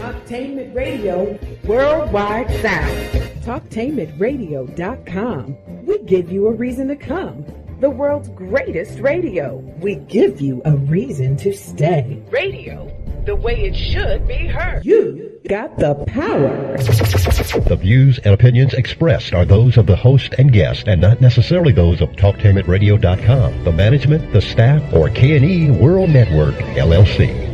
Talktainment Radio Worldwide South. Talktainmentradio.com. We give you a reason to come. The world's greatest radio. We give you a reason to stay. Radio, the way it should be heard. You got the power. The views and opinions expressed are those of the host and guest and not necessarily those of TalkTainmentRadio.com, the management, the staff, or K&E World Network, LLC.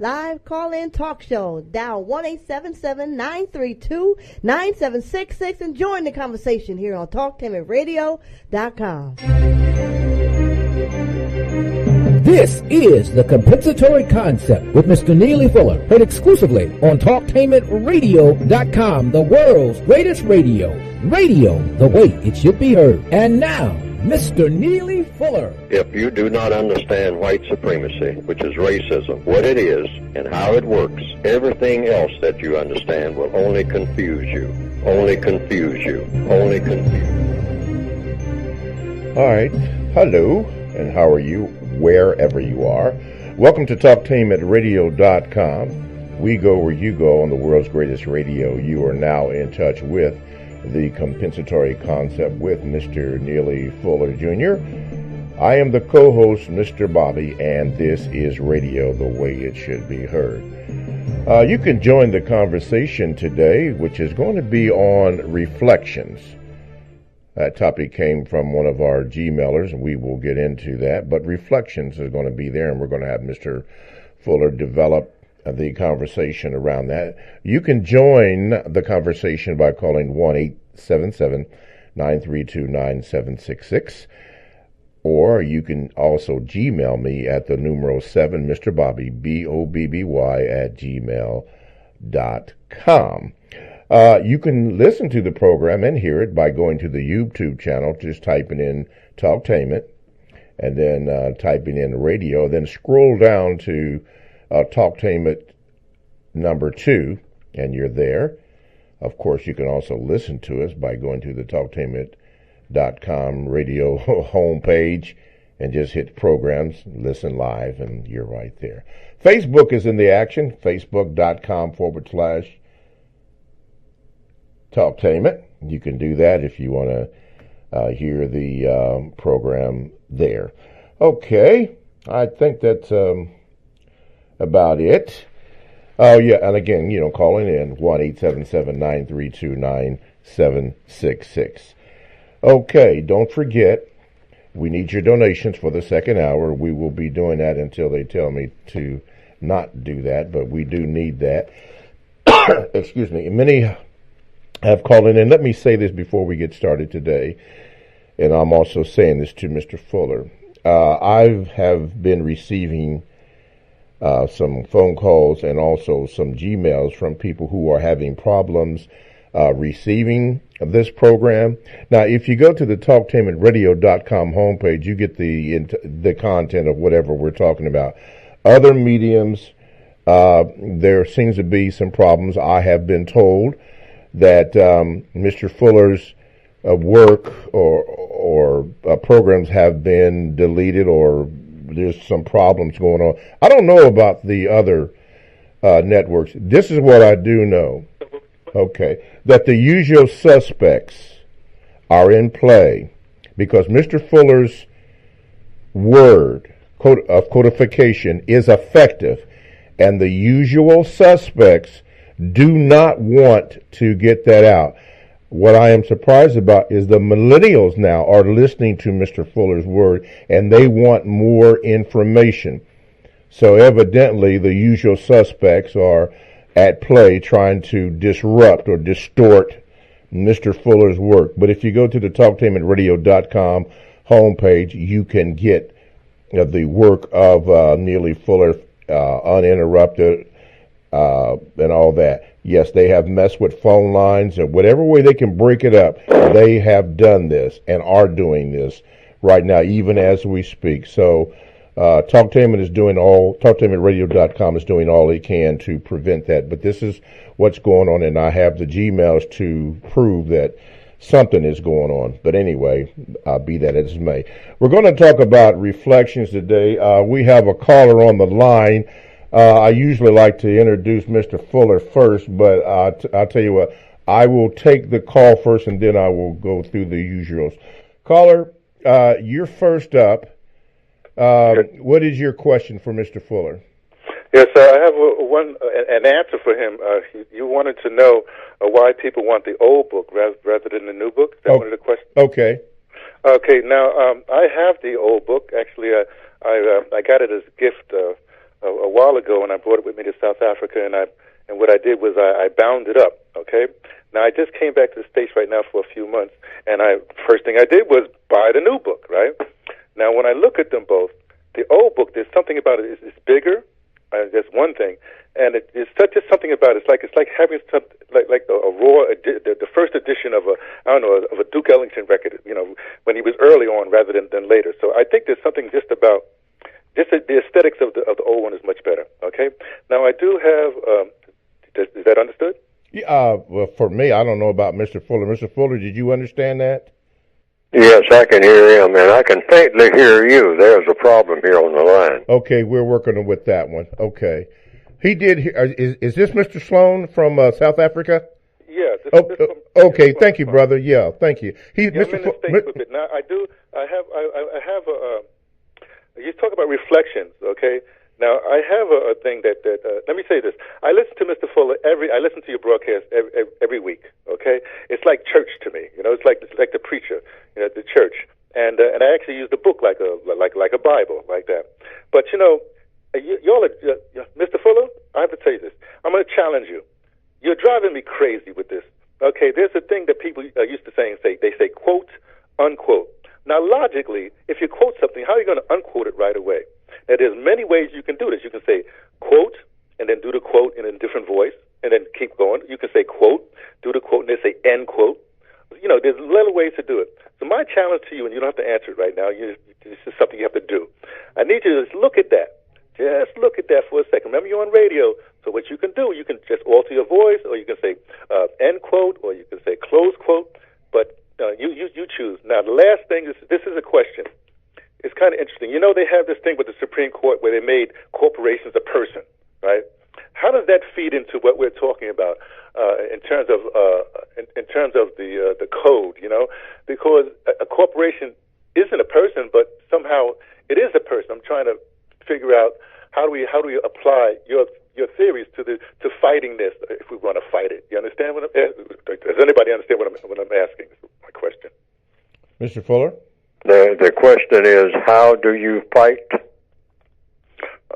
Live call-in talk show. Dial 1-877-932-9766 and join the conversation here on TalkTainmentRadio.com. This is the Compensatory Concept with Mr. Neely Fuller, heard exclusively on TalkTainmentRadio.com, the world's greatest radio. Radio, the way it should be heard. And now, Mr. Neely Fuller. If you do not understand white supremacy, which is racism, what it is and how it works, everything else that you understand will only confuse you. Only confuse you. Only confuse you. All right. Hello, and how are you, wherever you are? Welcome to TalkTainmentRadio.com. We go where you go on the world's greatest radio. You are now in touch with the Compensatory Concept with Mr. Neely Fuller Jr. I am the co-host, Mr. Bobby, and this is radio the way it should be heard. You can join the conversation today, which is going to be on reflections. That topic came from one of our Gmailers, and we will get into that. But reflections is going to be there, and we're going to have Mr. Fuller develop the conversation around that. You can join the conversation by calling 1-877-932-9766, or you can also Gmail me at the numeral 7, Mr. Bobby, BOBBY @gmail.com. You can listen to the program and hear it by going to the YouTube channel, just typing in Talktainment, and then typing in radio, then scroll down to Talktainment number 2, and you're there. Of course, you can also listen to us by going to the Talktainment.com radio homepage and just hit programs, listen live, and you're right there. Facebook is in the action, facebook.com/Talktainment. You can do that if you want to hear the program there. Okay, I think that's about it. Oh, yeah, and again, calling in 1-877-932-9766. Okay, don't forget, we need your donations for the second hour. We will be doing that until they tell me to not do that, but we do need that. Excuse me. Many have called in, and let me say this before we get started today, and I'm also saying this to Mr. Fuller. I have been receiving some phone calls and also some Gmails from people who are having problems receiving this program. Now, if you go to the TalkTainmentRadio.com homepage, you get the content of whatever we're talking about. Other mediums, there seems to be some problems. I have been told that Mr. Fuller's work or programs have been deleted, or there's some problems going on. I don't know about the other networks. This is what I do know. Okay, that the usual suspects are in play because Mr. Fuller's word of codification is effective, and the usual suspects do not want to get that out. What I am surprised about is the millennials now are listening to Mr. Fuller's word, and they want more information. So evidently the usual suspects are at play trying to disrupt or distort Mr. Fuller's work. But if you go to the TalkTainmentRadio.com homepage, you can get the work of Neely Fuller uninterrupted and all that. Yes, they have messed with phone lines, and whatever way they can break it up, they have done this and are doing this right now, even as we speak. So TalkTainmentRadio.com is doing all it can to prevent that. But this is what's going on, and I have the Gmails to prove that something is going on. But anyway, be that as it may. We're going to talk about reflections today. We have a caller on the line. I usually like to introduce Mr. Fuller first, but I'll tell you what, I will take the call first, and then I will go through the usuals. Caller, you're first up. What is your question for Mr. Fuller? Yes, I have an answer for him. You wanted to know why people want the old book rather than the new book. Is that one of the questions? Okay. Okay. Now, I have the old book. Actually, I got it as a gift a while ago, and I brought it with me to South Africa. And what I did was I bound it up. Okay. Now I just came back to the States right now for a few months, and first thing I did was buy the new book. Right. Now, when I look at them both, the old book, there's something about it. It's bigger. That's one thing, and it's just something about it. It's like having like a raw, the first edition of a Duke Ellington record. When he was early on rather than later. So I think there's something just about the aesthetics of the old one is much better. Okay. Now I do have. Is that understood? Yeah. Well, for me, I don't know about Mr. Fuller. Mr. Fuller, did you understand that? Yes, I can hear him, and I can faintly hear you. There's a problem here on the line. Okay, we're working with that one. Okay. He did. Is this Mr. Sloan from South Africa? Yeah. Okay, thank you, brother. Yeah, thank you. I'm in the States with it. Now, I have a, you talk about reflections, okay? Now, I have a thing that let me say this. I listen to Mr. Fuller I listen to your broadcast every week, okay? It's like church to me, It's like the preacher, the church, and I actually use the book like a Bible, like that. But y'all are, Mr. Fuller, I have to tell you this. I'm going to challenge you. You're driving me crazy with this. Okay, there's a thing that people used to say they say quote unquote. Now, logically, if you quote something, how are you going to unquote it right away? Now, there's many ways you can do this. You can say quote and then do the quote in a different voice and then keep going. You can say quote, do the quote, and then say end quote. There's little ways to do it. So my challenge to you, and you don't have to answer it right now, this is something you have to do. I need you to just look at that. Just look at that for a second. Remember, you're on radio, so what you can do, you can just alter your voice, or you can say end quote, or you can say close quote, but you choose. Now, the last thing is, this is a question. It's kind of interesting. They have this thing with the Supreme Court where they made corporations a person, right? How does that feed into what we're talking about in terms of the code? Because a corporation isn't a person, but somehow it is a person. I'm trying to figure out how do we apply your theories to fighting this if we want to fight it. You understand what does anybody understand what I'm asking? Is my question. Mr. Fuller? The question is, how do you fight?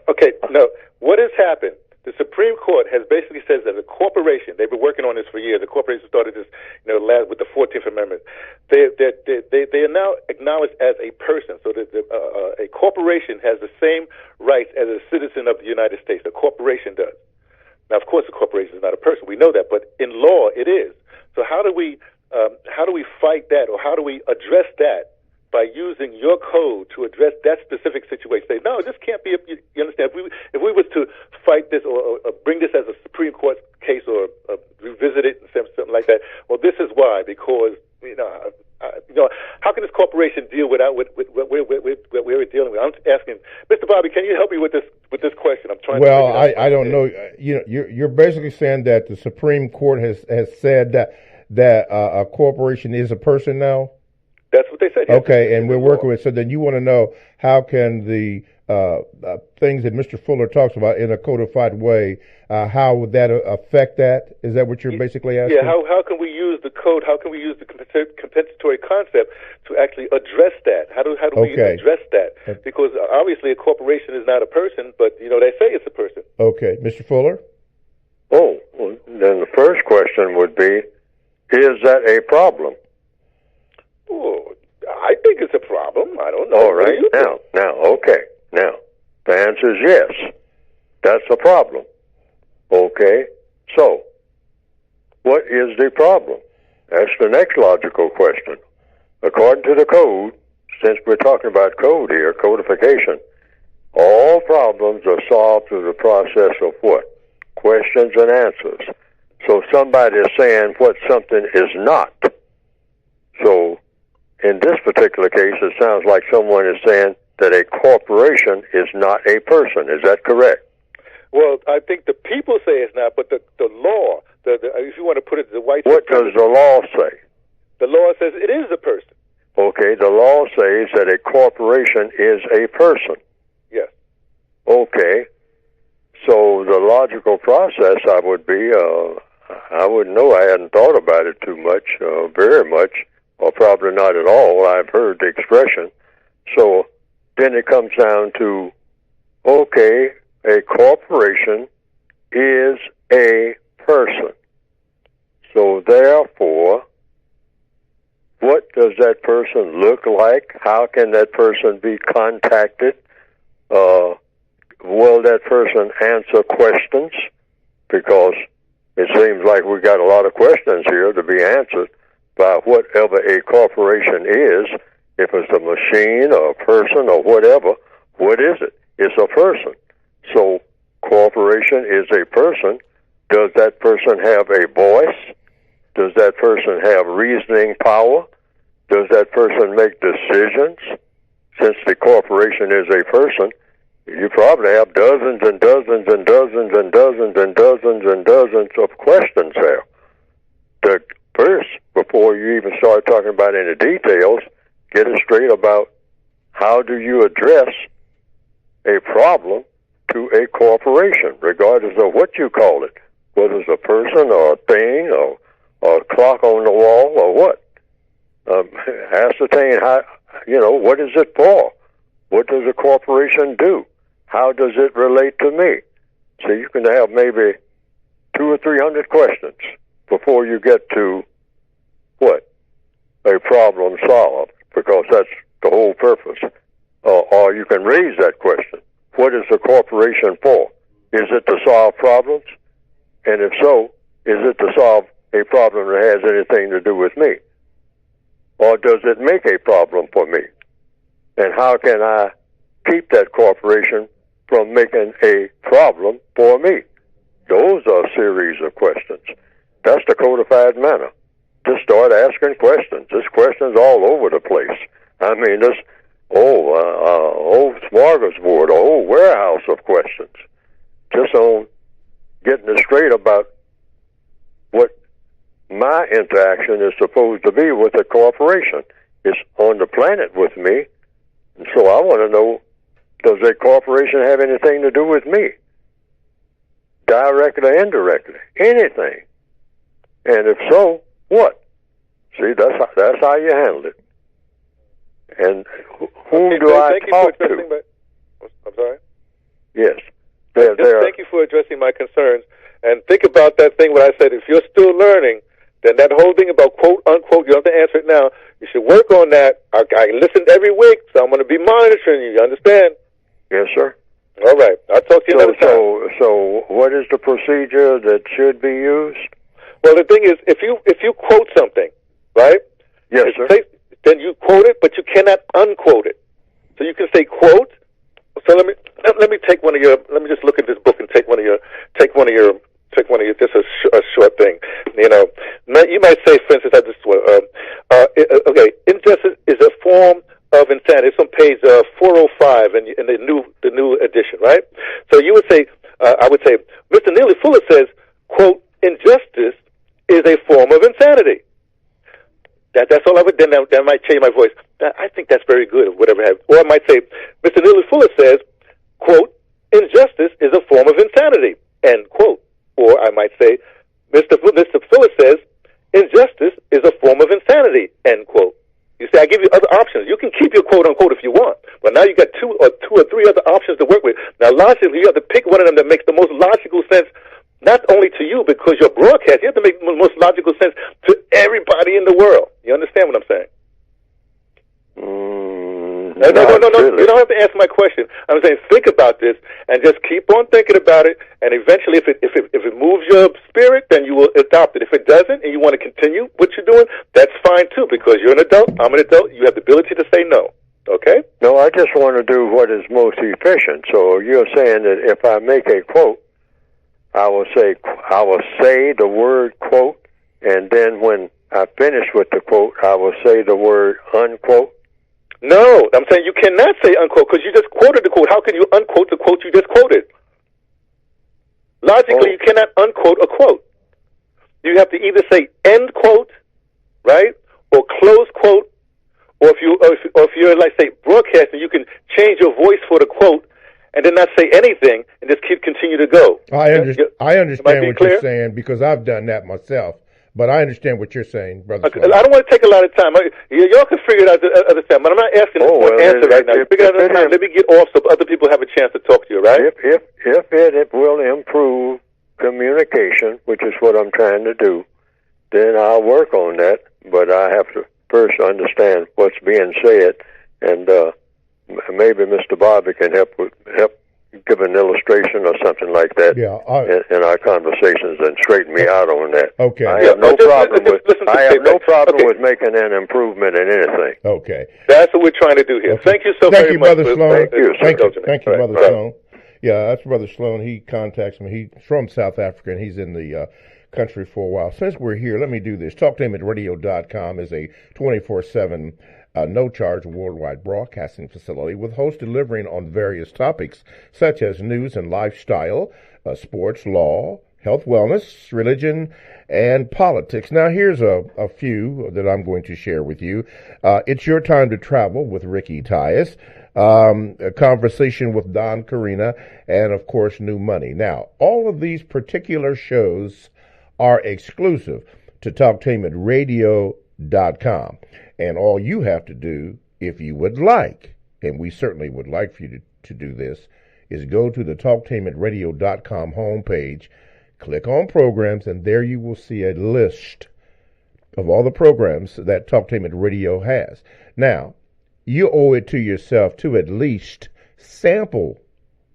Okay, no. What has happened? The Supreme Court has basically said that a corporation, they've been working on this for years. The corporation started this, with the 14th Amendment. They are now acknowledged as a person. So that a corporation has the same rights as a citizen of the United States. A corporation does. Now, of course, a corporation is not a person. We know that, but in law, it is. So how do we fight that, or how do we address that? By using your code to address that specific situation. Say, no, this can't be, you understand, if we was to fight this or bring this as a Supreme Court case or revisit it and something like that, well, this is why, because, how can this corporation deal with what we're dealing with? I'm asking, Mr. Bobby, can you help me with this question? I'm trying to I don't know. You're basically saying that the Supreme Court has said that a corporation is a person now? That's what they said. Okay, and we're working with. So then you want to know how can the things that Mr. Fuller talks about in a codified way, how would that affect that? Is that what you're basically asking? Yeah. How can we use the code? How can we use the compensatory concept to actually address that? How do we address that? Because obviously a corporation is not a person, but they say it's a person. Okay, Mr. Fuller. Oh, well, then the first question would be: is that a problem? Oh, I think it's a problem. I don't know. All right. Now, the answer is yes. That's a problem. Okay. So, what is the problem? That's the next logical question. According to the code, since we're talking about code here, codification, all problems are solved through the process of what? Questions and answers. So somebody is saying what something is not. So, in this particular case, it sounds like someone is saying that a corporation is not a person. Is that correct? Well, I think the people say it's not, but the law, if you want to put it, the white. What does the law say? The law says it is a person. Okay, the law says that a corporation is a person. Yes. Okay. So the logical process I would know. I hadn't thought about it too much, very much, or probably not at all. I've heard the expression. So then it comes down to, okay, a corporation is a person. So therefore, what does that person look like? How can that person be contacted? Will that person answer questions? Because it seems like we got a lot of questions here to be answered by whatever a corporation is. If it's a machine or a person or whatever, what is it? It's a person. So corporation is a person. Does that person have a voice? Does that person have reasoning power? Does that person make decisions? Since the corporation is a person, you probably have dozens and dozens and dozens and dozens and dozens and dozens of questions there. First, before you even start talking about any details, get it straight about how do you address a problem to a corporation, regardless of what you call it, whether it's a person or a thing or a clock on the wall or what. Ascertain how, what is it for? What does a corporation do? How does it relate to me? So you can have maybe 200 or 300 questions before you get to what? A problem solved, because that's the whole purpose. Or you can raise that question. What is a corporation for? Is it to solve problems? And if so, is it to solve a problem that has anything to do with me? Or does it make a problem for me? And how can I keep that corporation from making a problem for me? Those are a series of questions. That's the codified manner. Just start asking questions. There's questions all over the place. I mean, this whole smorgasbord, a whole warehouse of questions. Just on getting it straight about what my interaction is supposed to be with a corporation. It's on the planet with me. And so I want to know, does a corporation have anything to do with me? Directly or indirectly? Anything. And if so, what? See, that's how you handle it. And whom do I talk to? I'm sorry? Yes. Thank you for addressing my concerns. And think about that thing when I said, if you're still learning, then that whole thing about quote, unquote, you don't have to answer it now. You should work on that. I listen every week, so I'm going to be monitoring you. You understand? Yes, sir. All right. I'll talk to you another time. So what is the procedure that should be used? Well, the thing is, if you quote something, right? Yes, sir. Then you quote it, but you cannot unquote it. So you can say quote. So let me take one of your. Let me just look at this book and take one of your. Just a short thing. You might say, for instance, okay, injustice is a form of insanity. It's on page 405 in the new edition, right? So you would say, I would say, Mr. Neely Fuller says, quote, injustice is a form of insanity. That's all I would. Then that might change my voice. I think that's very good. Or whatever. Or I might say, Mr. Neely Fuller says, quote, injustice is a form of insanity. End quote. Or I might say, Mr. Fuller says, injustice is a form of insanity. End quote. You see, I give you other options. You can keep your quote unquote if you want, but now you got two or three other options to work with. Now, logically, you have to pick one of them that makes the most logical sense. Not only to you, because you're broadcast, you have to make the most logical sense to everybody in the world. You understand what I'm saying? No. Really. You don't have to answer my question. I'm saying think about this and just keep on thinking about it. And eventually, if it moves your spirit, then you will adopt it. If it doesn't, and you want to continue what you're doing, that's fine too. Because you're an adult, I'm an adult. You have the ability to say no. Okay? No, I just want to do what is most efficient. So you're saying that if I make a quote, I will say the word quote, and then when I finish with the quote, I will say the word unquote. No, I'm saying you cannot say unquote because you just quoted the quote. How can you unquote the quote you just quoted? logically, you cannot unquote a quote. You have to either say end quote, right, or close quote, or if you're like say broadcasting, you can change your voice for the quote and then not say anything and just continue to go. I understand what clear? you're saying because I've done that myself. But I understand what you're saying, Brother. Okay, I don't want to take a lot of time. Y'all can figure it out at other time, but I'm not asking for an answer right now. Figure it out time. Let me get off so other people have a chance to talk to you, right? If it will improve communication, which is what I'm trying to do, then I'll work on that. But I have to first understand what's being said, and maybe Mr. Bobby can help give an illustration or something like that in our conversations and straighten me out on that. Okay. I have no problem with making an improvement in anything. Okay. That's what we're trying to do here. Okay. Thank you so very much. Brother Sloan. Thank you, Brother Right. Sloan. Yeah, that's Brother Sloan. He contacts me. He's from South Africa, and he's in the country for a while. Since we're here, let me do this. TalkTameRadio.com is a 24/7 no-charge worldwide broadcasting facility with hosts delivering on various topics such as news and lifestyle, sports, law, health, wellness, religion, and politics. Now, here's a few that I'm going to share with you. It's Your Time to Travel with Ricky Tyus, a conversation with Don Carina, and, of course, New Money. Now, all of these particular shows are exclusive to TalkTameRadio.com. And all you have to do, if you would like, and we certainly would like for you to do this, is go to the TalkTameRadio.com homepage, click on programs, and there you will see a list of all the programs that Talktainment Radio has. Now, you owe it to yourself to at least sample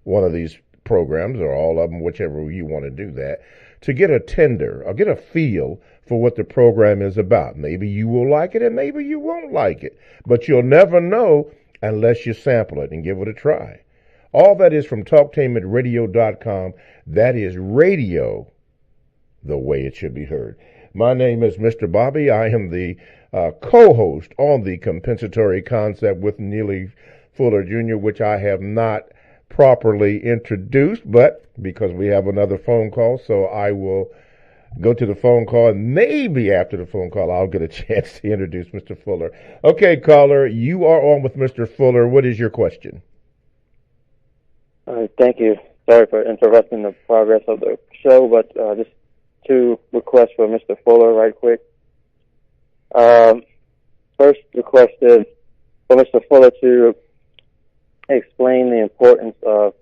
one of these programs, or all of them, whichever you want to do that, to get a tender or get a feel for what the program is about. Maybe you will like it and maybe you won't like it, but you'll never know unless you sample it and give it a try. All that is from TalkTainmentRadio.com. That is radio the way it should be heard. My name is Mr. Bobby. I am the co-host on the Compensatory Concept with Neely Fuller Jr., which I have not properly introduced, but because we have another phone call, so I will go to the phone call, and maybe after the phone call, I'll get a chance to introduce Mr. Fuller. Okay, caller, you are on with Mr. Fuller. What is your question? Thank you. Sorry for interrupting the progress of the show, but just two requests for Mr. Fuller right quick. First request is for Mr. Fuller to explain the importance of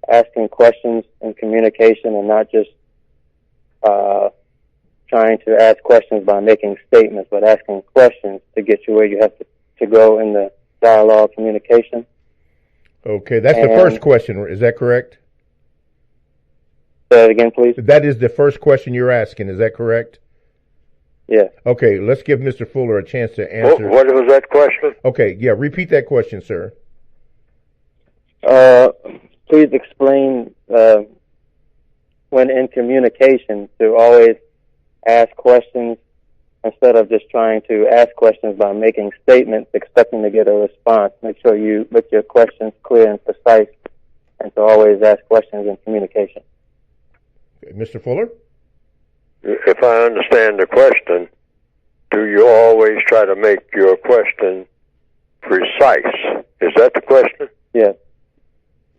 asking questions in communication and not just trying to ask questions by making statements, but asking questions to get you where you have to go in the dialogue communication. Okay, that's the first question. Is that correct? Say it again, please. That is the first question you're asking. Is that correct? Yeah. Okay, let's give Mr. Fuller a chance to answer. What was that question? Okay, yeah, repeat that question, sir. Please explain when in communication to always ask questions instead of just trying to ask questions by making statements expecting to get a response. Make sure you make your questions clear and precise, and to always ask questions in communication. Mr. Fuller? If I understand the question, do you always try to make your question precise? Is that the question? Yes.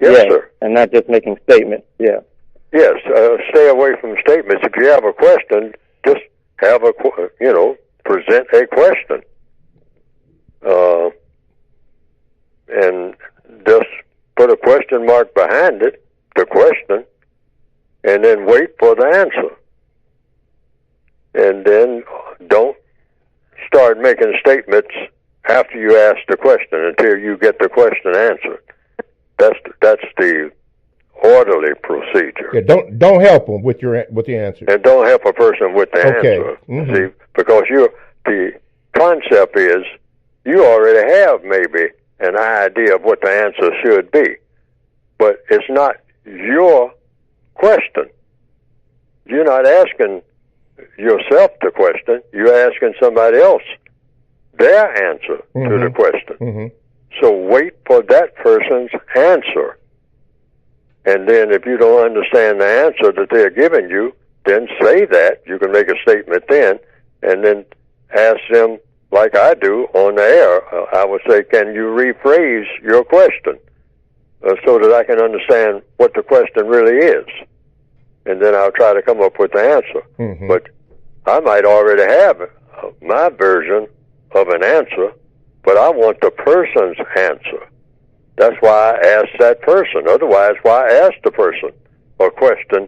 Yes, sir. And not just making statements. Yeah. Yes. Stay away from statements. If you have a question, just have present a question, and just put a question mark behind it, the question, and then wait for the answer. And then don't start making statements after you ask the question until you get the question answered. That's the orderly procedure. Yeah, don't help them with the answer. And don't help a person with the answer. Mm-hmm. See, because the concept is you already have maybe an idea of what the answer should be, but it's not your question. You're not asking yourself the question. You're asking somebody else their answer to the question. Mm-hmm. So wait for that person's answer, And then if you don't understand the answer that they're giving you, then say that. You can make a statement then, and then ask them, like I do on the air. I would say, can you rephrase your question so that I can understand what the question really is? And then I'll try to come up with the answer. Mm-hmm. But I might already have my version of an answer, but I want the person's answer. That's why I ask that person. Otherwise, why ask the person a question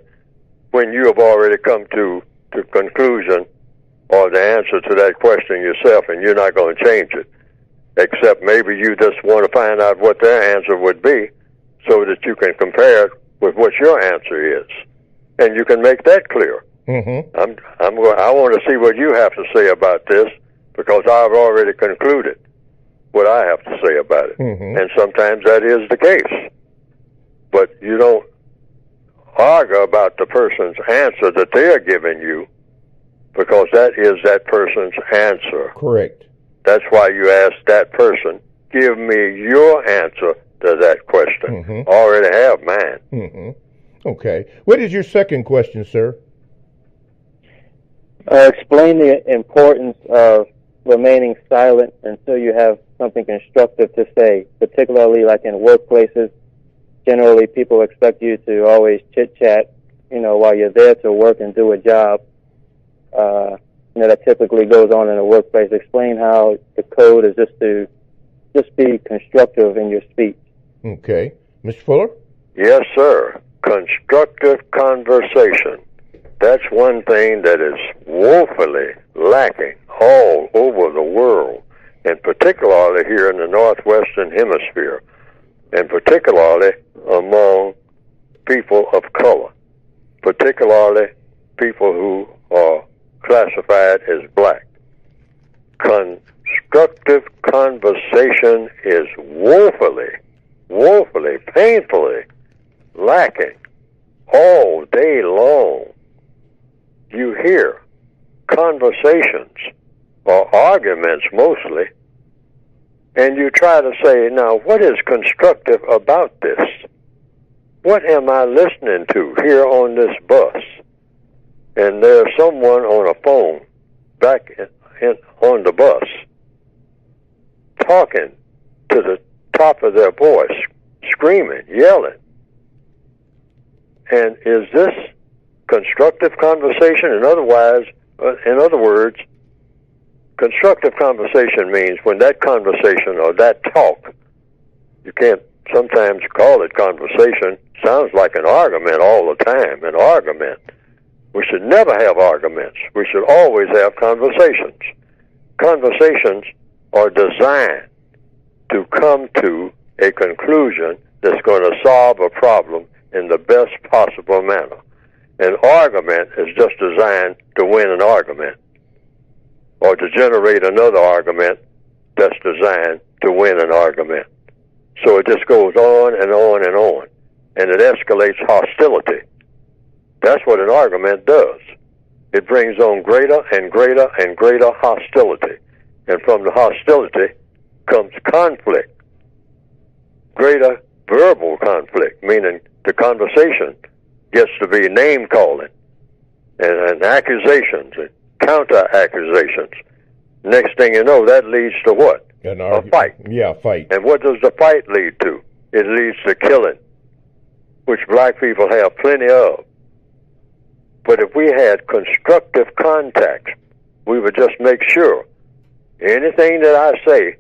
when you have already come to the conclusion or the answer to that question yourself, and you're not going to change it, except maybe you just want to find out what their answer would be so that you can compare it with what your answer is, and you can make that clear. Mm-hmm. I want to see what you have to say about this, because I've already concluded what I have to say about it. Mm-hmm. And sometimes that is the case. But you don't argue about the person's answer that they're giving you, because that is that person's answer. Correct. That's why you ask that person, give me your answer to that question. Mm-hmm. I already have mine. Mm-hmm. Okay. What is your second question, sir? Explain the importance of remaining silent until you have something constructive to say, particularly like in workplaces. Generally, people expect you to always chit-chat, while you're there to work and do a job. That typically goes on in a workplace. Explain how the code is just be constructive in your speech. Okay. Mr. Fuller? Yes, sir. Constructive conversation. That's one thing that is woefully lacking all over the world, and particularly here in the Northwestern Hemisphere, and particularly among people of color, particularly people who are classified as black. Constructive conversation is woefully, painfully lacking all day long. You hear conversations or arguments mostly, and you try to say, now, what is constructive about this? What am I listening to here on this bus? And there's someone on a phone back on the bus talking to the top of their voice, screaming, yelling. And is this constructive conversation? In other words, constructive conversation means when that conversation or that talk, you can't sometimes call it conversation, sounds like an argument all the time, an argument. We should never have arguments. We should always have conversations. Conversations are designed to come to a conclusion that's going to solve a problem in the best possible manner. An argument is just designed to win an argument, or to generate another argument that's designed to win an argument. So it just goes on and on and on, and it escalates hostility. That's what an argument does. It brings on greater and greater and greater hostility. And from the hostility comes conflict, greater verbal conflict, meaning the conversation gets to be name-calling and accusations and counter-accusations. Next thing you know, that leads to what? A fight. Yeah, fight. And what does the fight lead to? It leads to killing, which black people have plenty of. But if we had constructive contact, we would just make sure anything that I say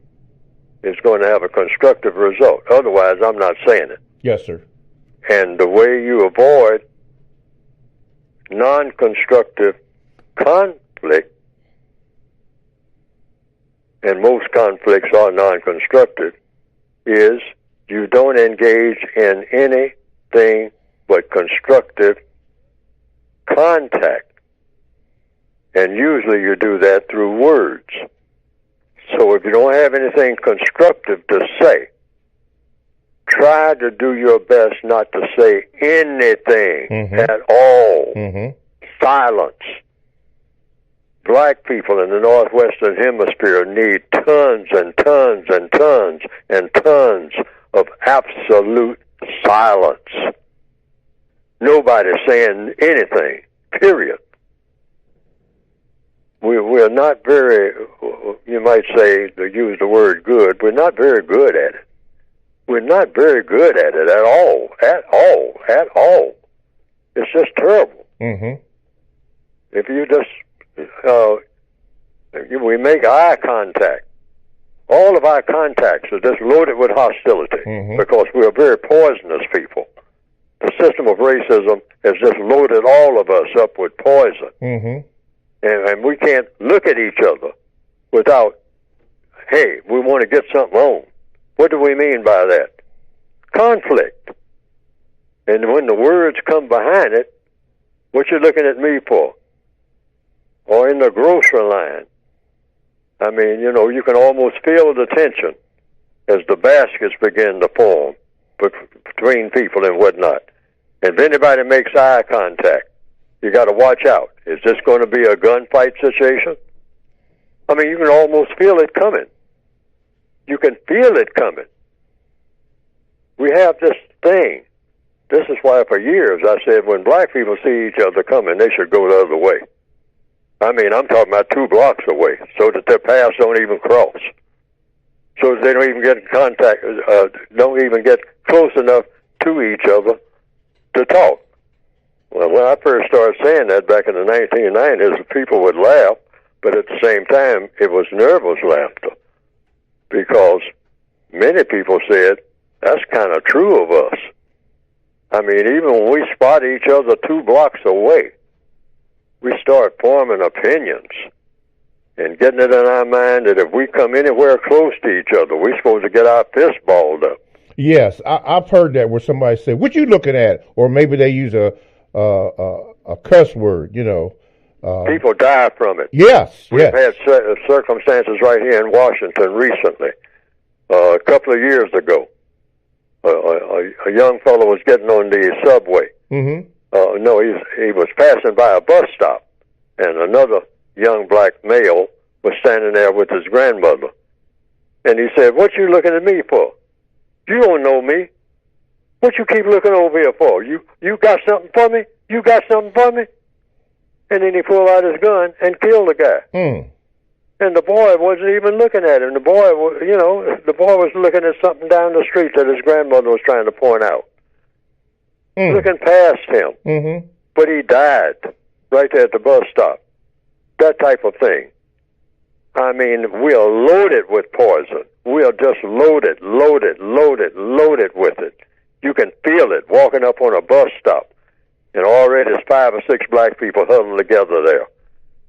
is going to have a constructive result. Otherwise, I'm not saying it. Yes, sir. And the way you avoid non-constructive conflict, and most conflicts are non-constructive, is you don't engage in anything but constructive contact. And usually you do that through words. So if you don't have anything constructive to say, try to do your best not to say anything at all. Silence. Black people in the Northwestern Hemisphere need tons and tons and tons and tons of absolute silence. Nobody's saying anything, period. We're not very, you might say, to use the word good, we're not very good at it. We're not very good at it at all, at all, at all. It's just terrible. Mm-hmm. If you just, we make eye contact. All of our contacts are just loaded with hostility because we are very poisonous people. The system of racism has just loaded all of us up with poison. Mm-hmm. And we can't look at each other without, hey, we want to get something on. What do we mean by that? Conflict. And when the words come behind it, what you looking at me for? Or in the grocery line. I mean, you know, you can almost feel the tension as the baskets begin to form between people and whatnot. And if anybody makes eye contact, you got to watch out. Is this going to be a gunfight situation? I mean, you can almost feel it coming. You can feel it coming. We have this thing. This is why for years I said when black people see each other coming, they should go the other way. I mean, I'm talking about 2 blocks away so that their paths don't even cross. So that they don't even get in contact, don't even get close enough to each other to talk. Well, when I first started saying that back in the 1990s, people would laugh, but at the same time, it was nervous laughter because many people said, that's kind of true of us. I mean, even when we spot each other 2 blocks away, we start forming opinions and getting it in our mind that if we come anywhere close to each other, we're supposed to get our fist balled up. Yes, I've heard that where somebody said, what you looking at? Or maybe they use a cuss word, you know. People die from it. Yes, We've had circumstances right here in Washington recently. A couple of years ago, a young fellow was getting on the subway. Mm-hmm. No, he was passing by a bus stop, and another young black male was standing there with his grandmother. And he said, what you looking at me for? You don't know me. What you keep looking over here for? You got something for me? You got something for me? And then he pulled out his gun and killed the guy. Mm. And the boy wasn't even looking at him. The boy was looking at something down the street that his grandmother was trying to point out. Looking past him. Mm-hmm. But he died right there at the bus stop. That type of thing. I mean, we are loaded with poison. We are just loaded with it. You can feel it walking up on a bus stop. And already there's 5 or 6 black people huddled together there.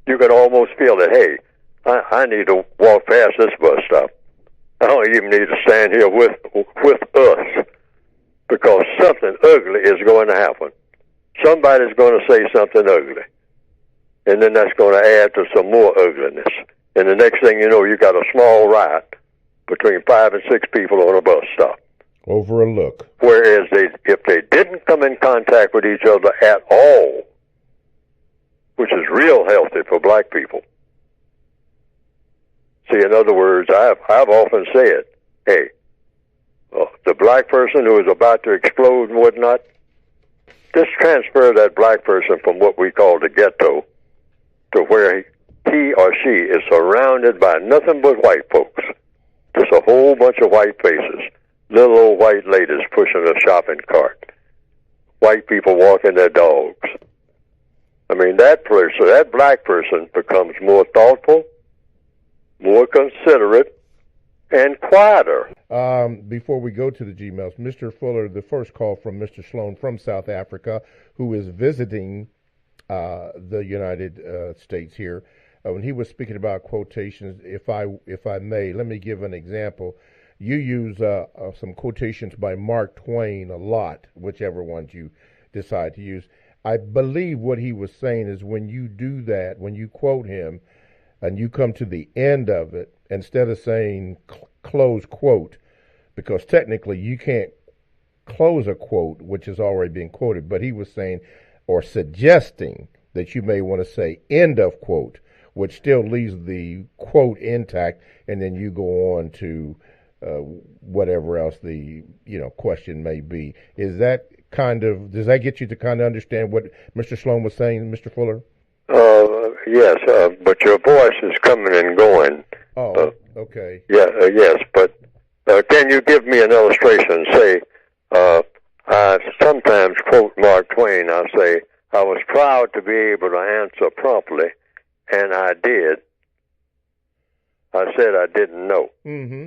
You can almost feel it. Hey, I need to walk past this bus stop. I don't even need to stand here with us. Because something ugly is going to happen. Somebody's going to say something ugly. And then that's going to add to some more ugliness. And the next thing you know, you got a small riot between 5 and 6 people on a bus stop. Over a look. Whereas if they didn't come in contact with each other at all, which is real healthy for black people. See, in other words, I've often said, hey, the black person who is about to explode and whatnot, just transfer that black person from what we call the ghetto to where he or she is surrounded by nothing but white folks. Just a whole bunch of white faces. Little old white ladies pushing a shopping cart. White people walking their dogs. I mean, that black person becomes more thoughtful, more considerate, and quieter. Before we go to the Gmails, Mr. Fuller, the first call from Mr. Sloan from South Africa, who is visiting the United States here. When he was speaking about quotations, if I may, let me give an example. You use some quotations by Mark Twain a lot, whichever ones you decide to use. I believe what he was saying is when you do that, when you quote him, and you come to the end of it, instead of saying close quote, because technically you can't close a quote which has already been quoted, but he was saying or suggesting that you may want to say end of quote, which still leaves the quote intact, and then you go on to whatever else the question may be. Is that does that get you to kind of understand what Mr. Sloan was saying, Mr. Fuller? Yes, but your voice is coming and going. Oh, okay. Yeah, yes, but can you give me an illustration? Say, I sometimes quote Mark Twain. I say, I was proud to be able to answer promptly, and I did. I said I didn't know. Mm-hmm.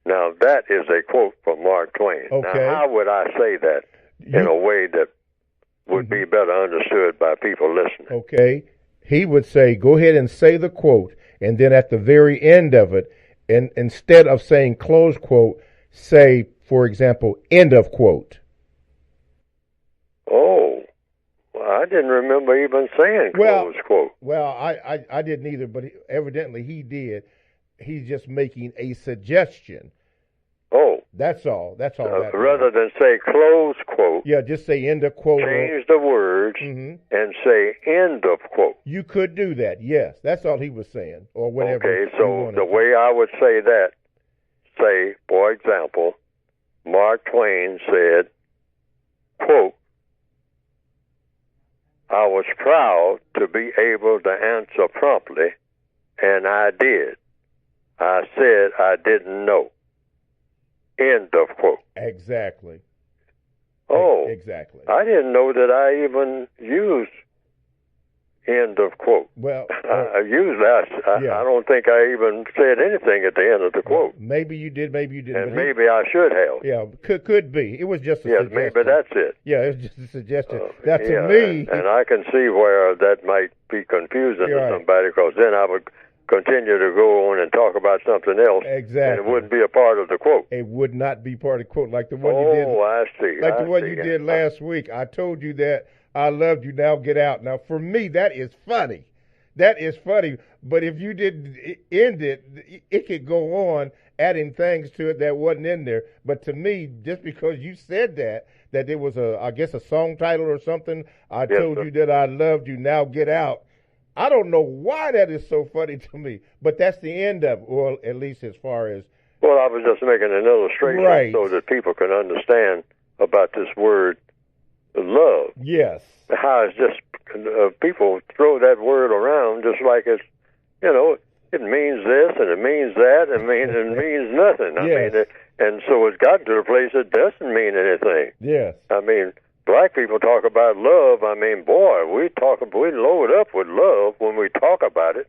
Now, that is a quote from Mark Twain. Okay. Now, how would I say that in a way that would be better understood by people listening? Okay. He would say, go ahead and say the quote, and then at the very end of it, and instead of saying close quote, say, for example, end of quote. Oh, well, I didn't remember even saying close quote. Well, I didn't either, but evidently he did. He's just making a suggestion. Oh. That's all. That's all. Rather than say close quote. Yeah, just say end of quote. Change the words and say end of quote. You could do that, yes. That's all he was saying, or whatever. Okay, so the way I would say that, say, for example, Mark Twain said, quote, I was proud to be able to answer promptly, and I did. I said I didn't know. End of quote. Exactly. Oh. Exactly. I didn't know that I even used end of quote. Well, usually I don't think I even said anything at the end of the quote. Maybe you did, maybe you didn't. And maybe I should have. Yeah, could be. It was just a suggestion. Maybe that's it. Yeah, it was just a suggestion. That to me... And I can see where that might be confusing to somebody, because then I would continue to go on and talk about something else. Exactly. And it wouldn't be a part of the quote. It would not be part of the quote, like the one you did. Oh, I see. Like the one you did last week. I told you that I loved you, now get out. Now, for me, that is funny. That is funny. But if you didn't end it, it could go on adding things to it that wasn't in there. But to me, just because you said that it was I guess a song title or something, I told you that I loved you, now get out. I don't know why that is so funny to me, but that's the end of it, or at least as far as... Well, I was just making an illustration so that people can understand about this word love. Yes. How it's just, people throw that word around just like it's, it means this and it means that, and it means nothing. I mean, and so it's gotten to a place that doesn't mean anything. Yes. I mean, black people talk about love. I mean, boy, we load up with love when we talk about it.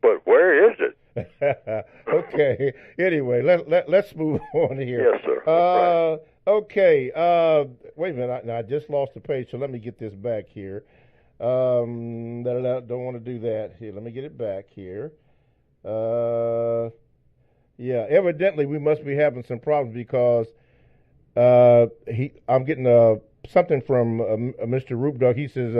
But where is it? Okay. Anyway, let's move on here. Yes, sir. Okay. Wait a minute. I just lost the page, so let me get this back here. Don't want to do that. Here, let me get it back here. Yeah. Evidently, we must be having some problems because I'm getting something from Mr. Roopdog. He says,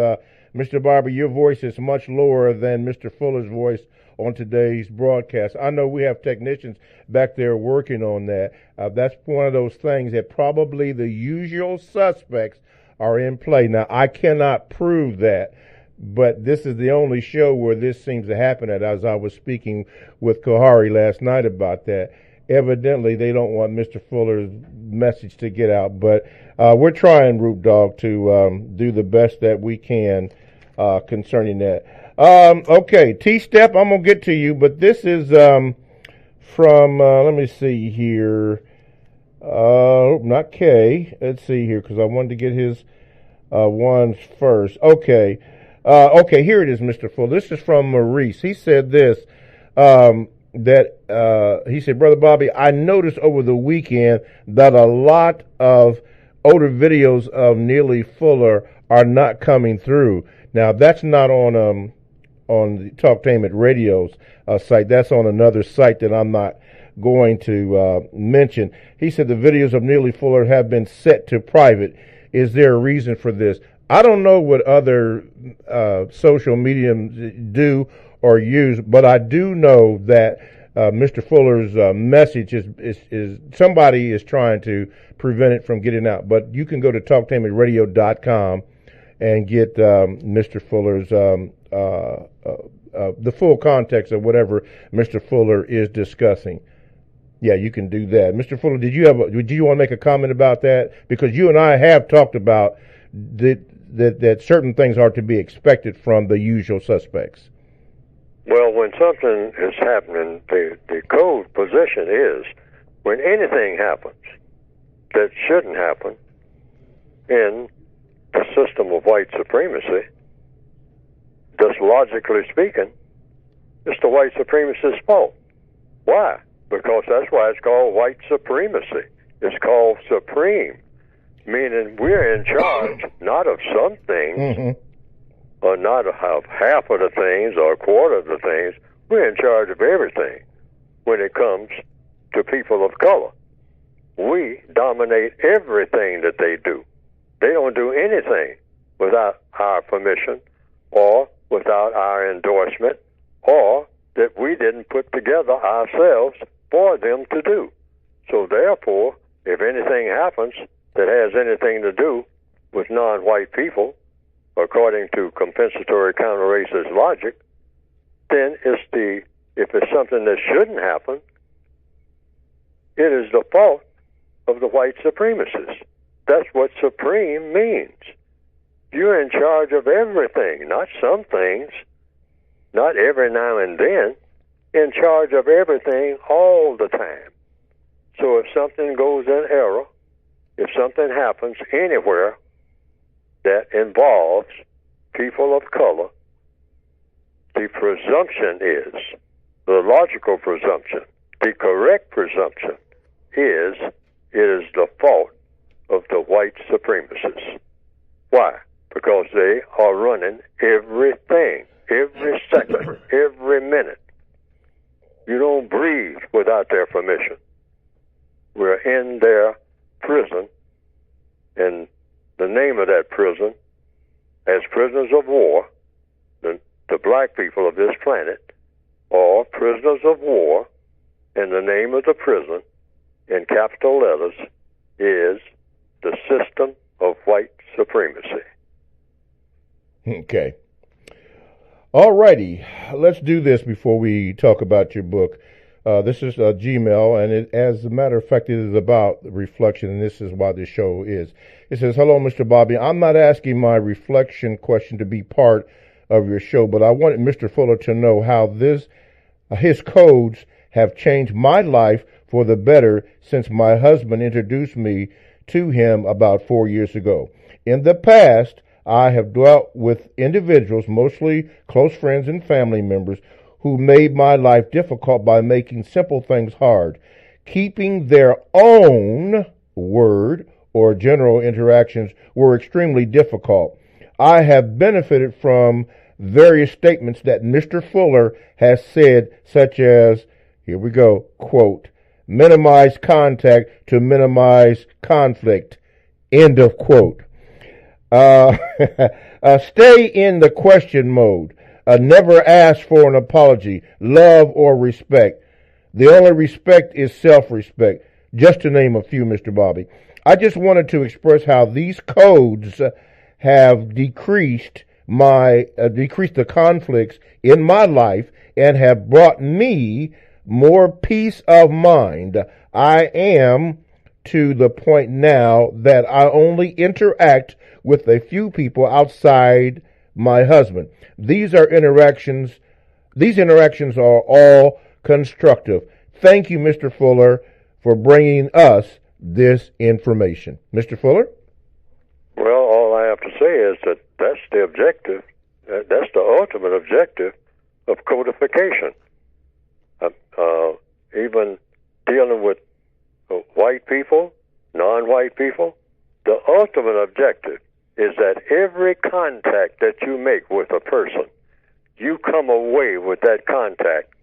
Mr. Barber, your voice is much lower than Mr. Fuller's voice on today's broadcast. I know we have technicians back there working on that. That's one of those things that probably the usual suspects are in play. Now, I cannot prove that, but this is the only show where this seems to happen at, as I was speaking with Kahari last night about that. Evidently, they don't want Mr. Fuller's message to get out, but we're trying, Root Dog, to do the best that we can concerning that. Okay, T-Step, I'm going to get to you, but this is from, let me see here, not K, let's see here, because I wanted to get his ones first. Okay, here it is, Mr. Fuller. This is from Maurice. He said this, he said, Brother Bobby, I noticed over the weekend that a lot of older videos of Neely Fuller are not coming through. Now, that's not on the Talktainment Radio's site. That's on another site that I'm not going to mention. He said the videos of Neely Fuller have been set to private. Is there a reason for this? I don't know what other social mediums do or use, but I do know that Mr. Fuller's message is somebody is trying to prevent it from getting out. But you can go to talktainmentradio.com and get Mr. Fuller's the full context of whatever Mr. Fuller is discussing. Yeah, you can do that. Mr. Fuller, did you want to make a comment about that? Because you and I have talked about that certain things are to be expected from the usual suspects. Well, when something is happening, the code position is when anything happens that shouldn't happen in the system of white supremacy, just logically speaking, it's the white supremacist's fault. Why? Because that's why it's called white supremacy. It's called supreme, meaning we're in charge not of some things, or not of half of the things or a quarter of the things. We're in charge of everything when it comes to people of color. We dominate everything that they do. They don't do anything without our permission or without our endorsement or that we didn't put together ourselves for them to do. So therefore, if anything happens that has anything to do with non-white people, according to compensatory counter-racist logic, then if it's something that shouldn't happen, it is the fault of the white supremacists. That's what supreme means. You're in charge of everything, not some things, not every now and then, in charge of everything all the time. So if something goes in error, if something happens anywhere that involves people of color, the presumption is, the logical presumption, the correct presumption is it is the fault of the white supremacists. Why? Because they are running everything, every second, every minute. You don't breathe without their permission. We're in their prison, and the name of that prison, as prisoners of war, the black people of this planet are prisoners of war, and the name of the prison, in capital letters, is the system of white supremacy. Okay. All righty. Let's do this before we talk about your book. This is Gmail, and as a matter of fact, it is about reflection, and this is why this show is. It says, "Hello, Mr. Bobby. I'm not asking my reflection question to be part of your show, but I wanted Mr. Fuller to know how his codes have changed my life for the better since my husband introduced me to him about 4 years ago. In the past, I have dwelt with individuals, mostly close friends and family members, who made my life difficult by making simple things hard. Keeping their own word or general interactions were extremely difficult. I have benefited from various statements that Mr. Fuller has said, such as, here we go, quote, minimize contact to minimize conflict, end of quote. Stay in the question mode. Never ask for an apology, love, or respect. The only respect is self-respect, just to name a few, Mr. Bobby. I just wanted to express how these codes have decreased the conflicts in my life and have brought me more peace of mind. I am to the point now that I only interact with a few people outside my husband. These interactions are all constructive. Thank you, Mr. Fuller, for bringing us this information. Mr. Fuller? Well, all I have to say is that that's the objective. That's the ultimate objective of codification. Even dealing with white people, non-white people, the ultimate objective is that every contact that you make with a person, you come away with that contact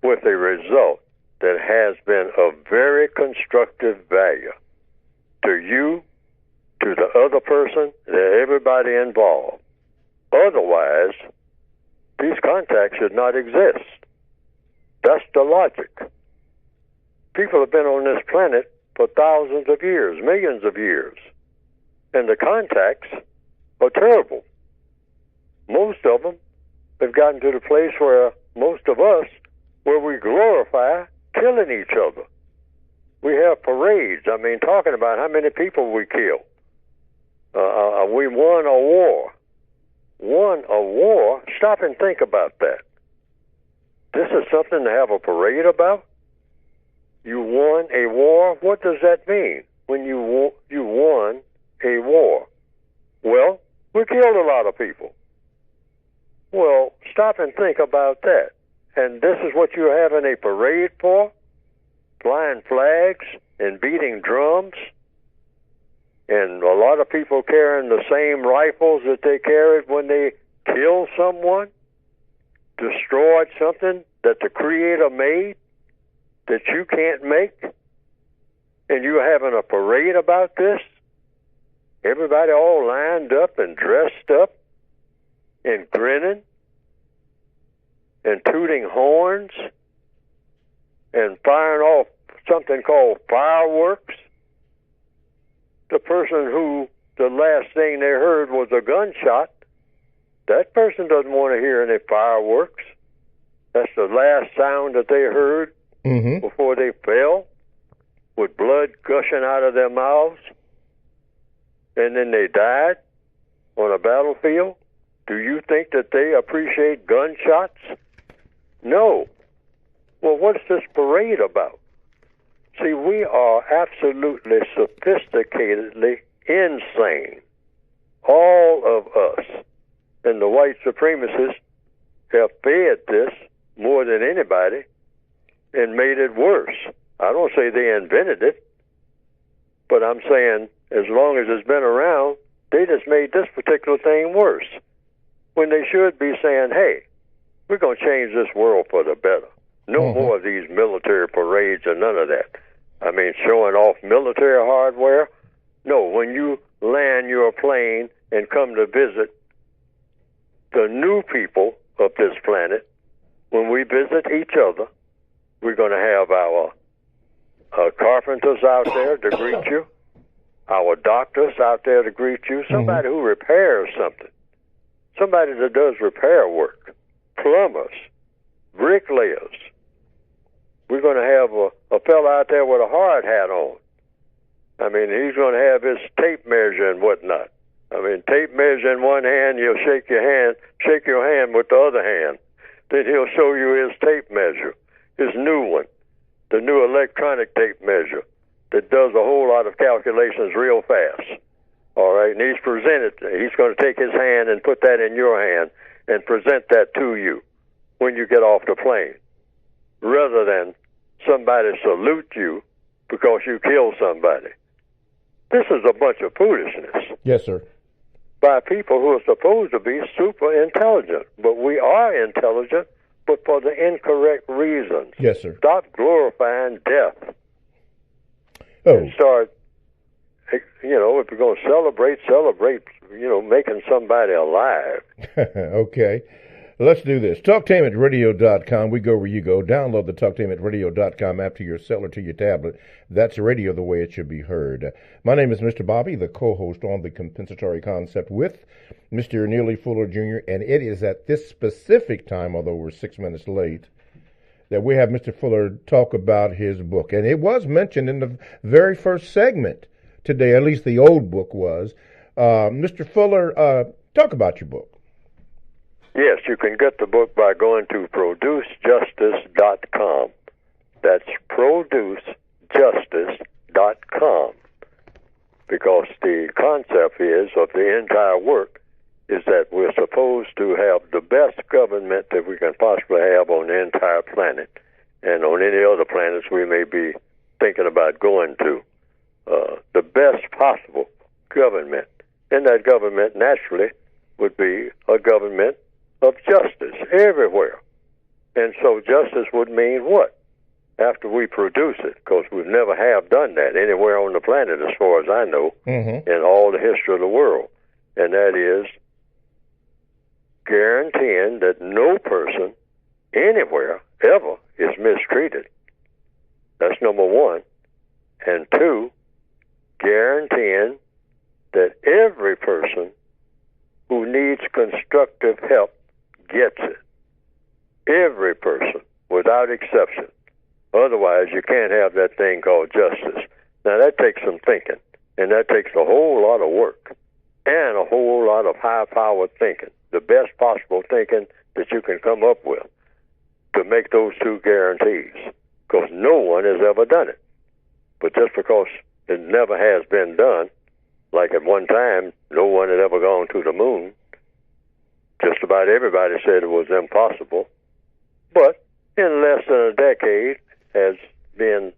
with a result that has been of very constructive value to you, to the other person, to everybody involved. Otherwise, these contacts should not exist. That's the logic. People have been on this planet for thousands of years, millions of years, and the contacts are terrible. Most of them have gotten to the place where most of us, where we glorify killing each other. We have parades. I mean, talking about how many people we kill. We won a war. Won a war? Stop and think about that. This is something to have a parade about? You won a war? What does that mean when you won a war? Well, we killed a lot of people. Well, stop and think about that. And this is what you're having a parade for? Flying flags and beating drums? And a lot of people carrying the same rifles that they carried when they killed someone? Destroyed something that the Creator made that you can't make? And you're having a parade about this? Everybody all lined up and dressed up and grinning and tooting horns and firing off something called fireworks. The person who the last thing they heard was a gunshot, that person doesn't want to hear any fireworks. That's the last sound that they heard before they fell, with blood gushing out of their mouths, and then they died on a battlefield. Do you think that they appreciate gunshots? No. Well, what's this parade about? See, we are absolutely sophisticatedly insane, all of us. And the white supremacists have fed this more than anybody and made it worse. I don't say they invented it, but I'm saying as long as it's been around, they just made this particular thing worse. When they should be saying, hey, we're going to change this world for the better. No more of these military parades and none of that. I mean, showing off military hardware. No, when you land your plane and come to visit the new people of this planet, when we visit each other, we're going to have our carpenters out there to greet you, our doctors out there to greet you, somebody who repairs something, somebody that does repair work, plumbers, bricklayers. We're going to have a fellow out there with a hard hat on. I mean, he's going to have his tape measure and whatnot. I mean, tape measure in one hand, he'll shake your hand with the other hand. Then he'll show you his tape measure, his new one, the new electronic tape measure that does a whole lot of calculations real fast. All right, and he's going to take his hand and put that in your hand and present that to you when you get off the plane, rather than somebody salute you because you killed somebody. This is a bunch of foolishness. Yes, sir. By people who are supposed to be super intelligent. But we are intelligent, but for the incorrect reasons. Yes, sir. Stop glorifying death. Oh. And start, if we're going to celebrate, making somebody alive. Okay. Let's do this. TalkTainmentRadio.com. We go where you go. Download the TalkTainmentRadio.com app to your cell or to your tablet. That's radio the way it should be heard. My name is Mr. Bobby, the co-host on The Compensatory Concept with Mr. Neely Fuller Jr., and it is at this specific time, although we're 6 minutes late, that we have Mr. Fuller talk about his book. And it was mentioned in the very first segment today, at least the old book was. Mr. Fuller, talk about your book. Yes, you can get the book by going to producejustice.com. That's producejustice.com. Because the concept of the entire work is that we're supposed to have the best government that we can possibly have on the entire planet and on any other planets we may be thinking about going to. The best possible government. And that government, naturally, would be a government of justice everywhere. And so justice would mean what? After we produce it, because we never have done that anywhere on the planet as far as I know, in all the history of the world. And that is guaranteeing that no person anywhere ever is mistreated. That's number one. And two, guaranteeing that every person who needs constructive help gets it. Every person, without exception. Otherwise, you can't have that thing called justice. Now, that takes some thinking, and that takes a whole lot of work and a whole lot of high-powered thinking, the best possible thinking that you can come up with to make those two guarantees, because no one has ever done it. But just because it never has been done, like at one time, no one had ever gone to the moon, just about everybody said it was impossible. But in less than a decade, has been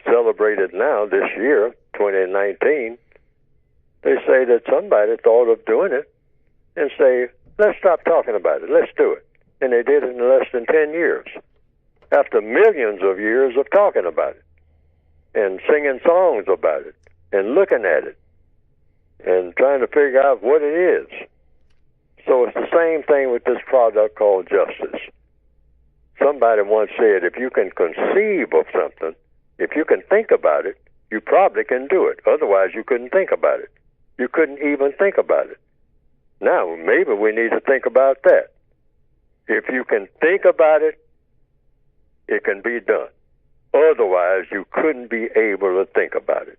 celebrated now this year, 2019, they say that somebody thought of doing it and say, let's stop talking about it, let's do it. And they did it in less than 10 years, after millions of years of talking about it and singing songs about it and looking at it and trying to figure out what it is. So it's the same thing with this product called justice. Somebody once said, if you can conceive of something, if you can think about it, you probably can do it. Otherwise, you couldn't think about it. You couldn't even think about it. Now, maybe we need to think about that. If you can think about it, it can be done. Otherwise, you couldn't be able to think about it.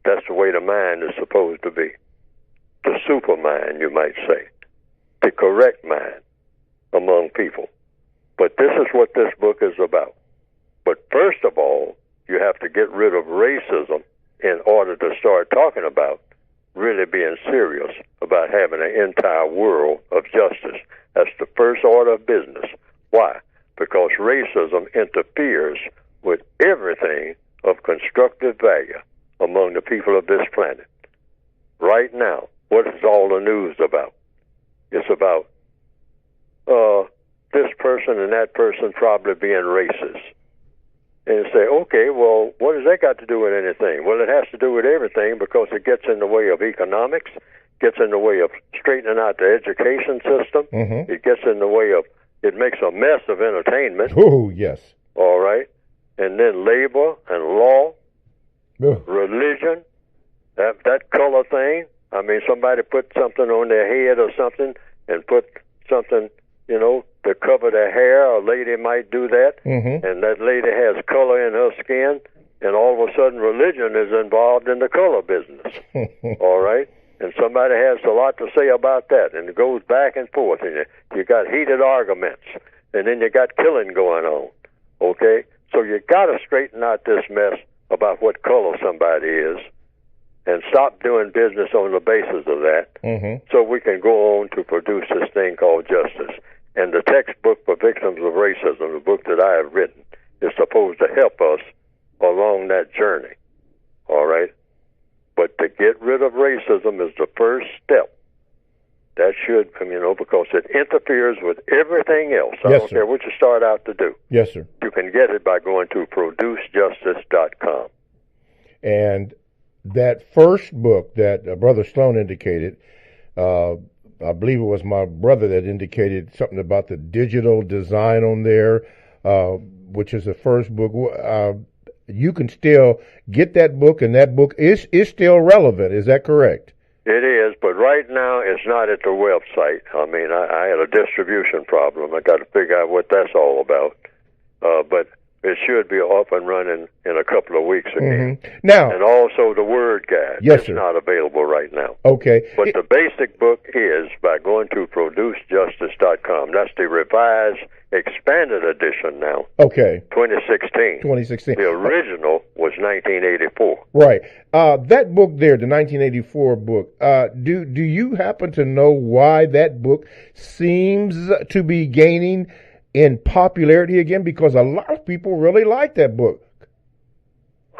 That's the way the mind is supposed to be. The super mind, you might say. The correct mind among people. But this is what this book is about. But first of all, you have to get rid of racism in order to start talking about really being serious about having an entire world of justice. That's the first order of business. Why? Because racism interferes with everything of constructive value among the people of this planet. Right now, what is all the news about? It's about this person and that person probably being racist. And you say, okay, well, what has that got to do with anything? Well, it has to do with everything, because it gets in the way of economics, gets in the way of straightening out the education system. Mm-hmm. It gets in the way of, it makes a mess of entertainment. Oh, yes. All right. And then labor and law, religion, that color thing. I mean, somebody put something on their head or something and put something, to cover their hair. A lady might do that, and that lady has color in her skin, and all of a sudden religion is involved in the color business. All right? And somebody has a lot to say about that, and it goes back and forth, and you got heated arguments, and then you got killing going on. Okay? So you got to straighten out this mess about what color somebody is, and stop doing business on the basis of that, so we can go on to produce this thing called justice. And the textbook for victims of racism, the book that I have written, is supposed to help us along that journey. All right? But to get rid of racism is the first step. That should, because it interferes with everything else. I don't care what you start out to do. Yes, sir. You can get it by going to producejustice.com. And that first book that Brother Sloan indicated, I believe it was my brother that indicated something about the digital design on there, which is the first book. You can still get that book, and that book is still relevant. Is that correct? It is, but right now it's not at the website. I mean, I had a distribution problem. I got to figure out what that's all about. But it should be up and running in a couple of weeks again. Now, and also the Word Guide. Yes, it's sir. not available right now. Okay. But the basic book is by going to producejustice.com. That's the revised, expanded edition now. Okay. 2016. 2016. The original was 1984. Right. That book there, the 1984 book, do you happen to know why that book seems to be gaining in popularity again? Because a lot of people really like that book.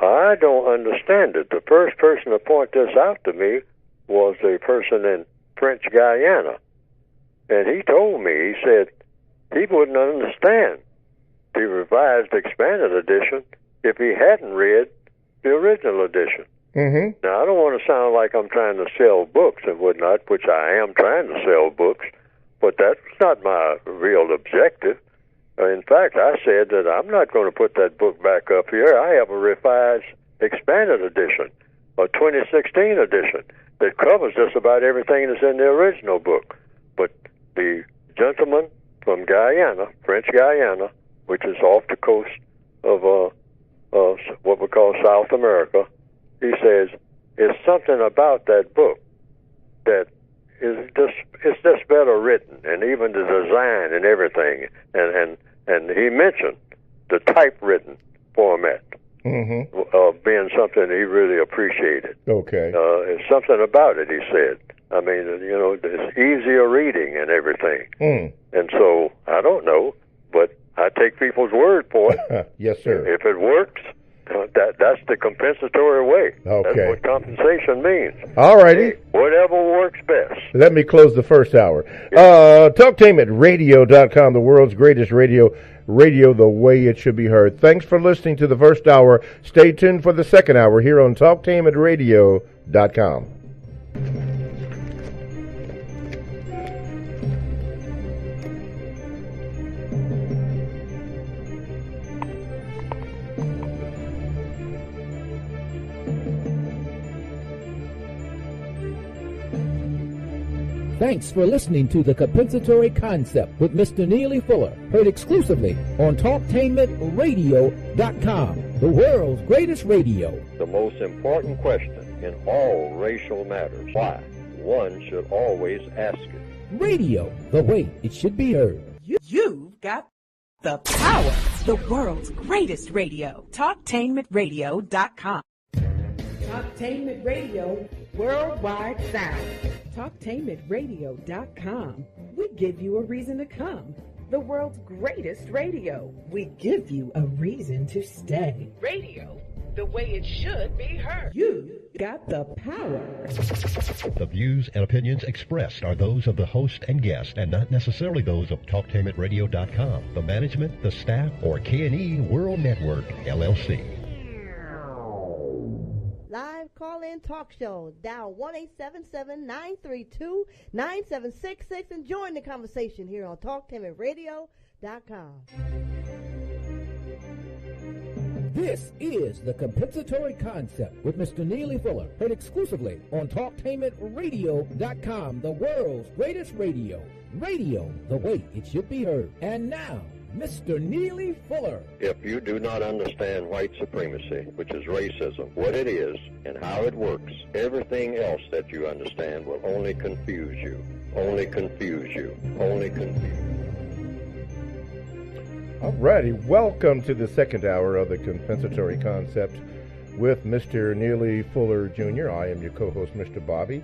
I don't understand it. The first person to point this out to me was a person in French Guiana. And he told me, he said he wouldn't understand the revised expanded edition if he hadn't read the original edition. Now, I don't want to sound like I'm trying to sell books and whatnot, which I am trying to sell books, but that's not my real objective. In fact, I said that I'm not going to put that book back up here. I have a revised, expanded edition, a 2016 edition, that covers just about everything that's in the original book. But the gentleman from Guyana, French Guiana, which is off the coast of what we call South America. He says, it's something about that book that it's just better written, and even the design and everything. And he mentioned the typewritten format being something he really appreciated. Okay. It's something about it, he said. I mean, it's easier reading and everything. And so, I don't know, but I take people's word for it. Yes, sir. If it works, that's the compensatory way. Okay. That's what compensation means. All righty. Whatever works best. Let me close the first hour. Talktainmentradio.com, the world's greatest radio the way it should be heard. Thanks for listening to the first hour. Stay tuned for the second hour here on Talktainmentradio.com. Thanks for listening to The Compensatory Concept with Mr. Neely Fuller, heard exclusively on TalkTainmentRadio.com, the world's greatest radio. The most important question in all racial matters, why? One should always ask it. Radio, the way it should be heard. You've got the power, the world's greatest radio. TalkTainmentRadio.com. Talktainment Radio, worldwide sound. TalkTainmentRadio.com. We give you a reason to come. The world's greatest radio. We give you a reason to stay. Radio, the way it should be heard. You got the power. The views and opinions expressed are those of the host and guest and not necessarily those of TalkTainmentRadio.com, the management, the staff, or K&E World Network, LLC. Live call-in talk show. Dial 1-877-932-9766 and join the conversation here on TalkTainmentRadio.com. This is The Compensatory Concept with Mr. Neely Fuller, heard exclusively on TalkTainmentRadio.com, the world's greatest radio. Radio, the way it should be heard. And now, Mr. Neely Fuller. If you do not understand white supremacy, which is racism, what it is and how it works, everything else that you understand will only confuse you. Only confuse you. Only confuse you. All righty. Welcome to the second hour of the Compensatory Concept with Mr. Neely Fuller Jr. I am your co-host, Mr. Bobby,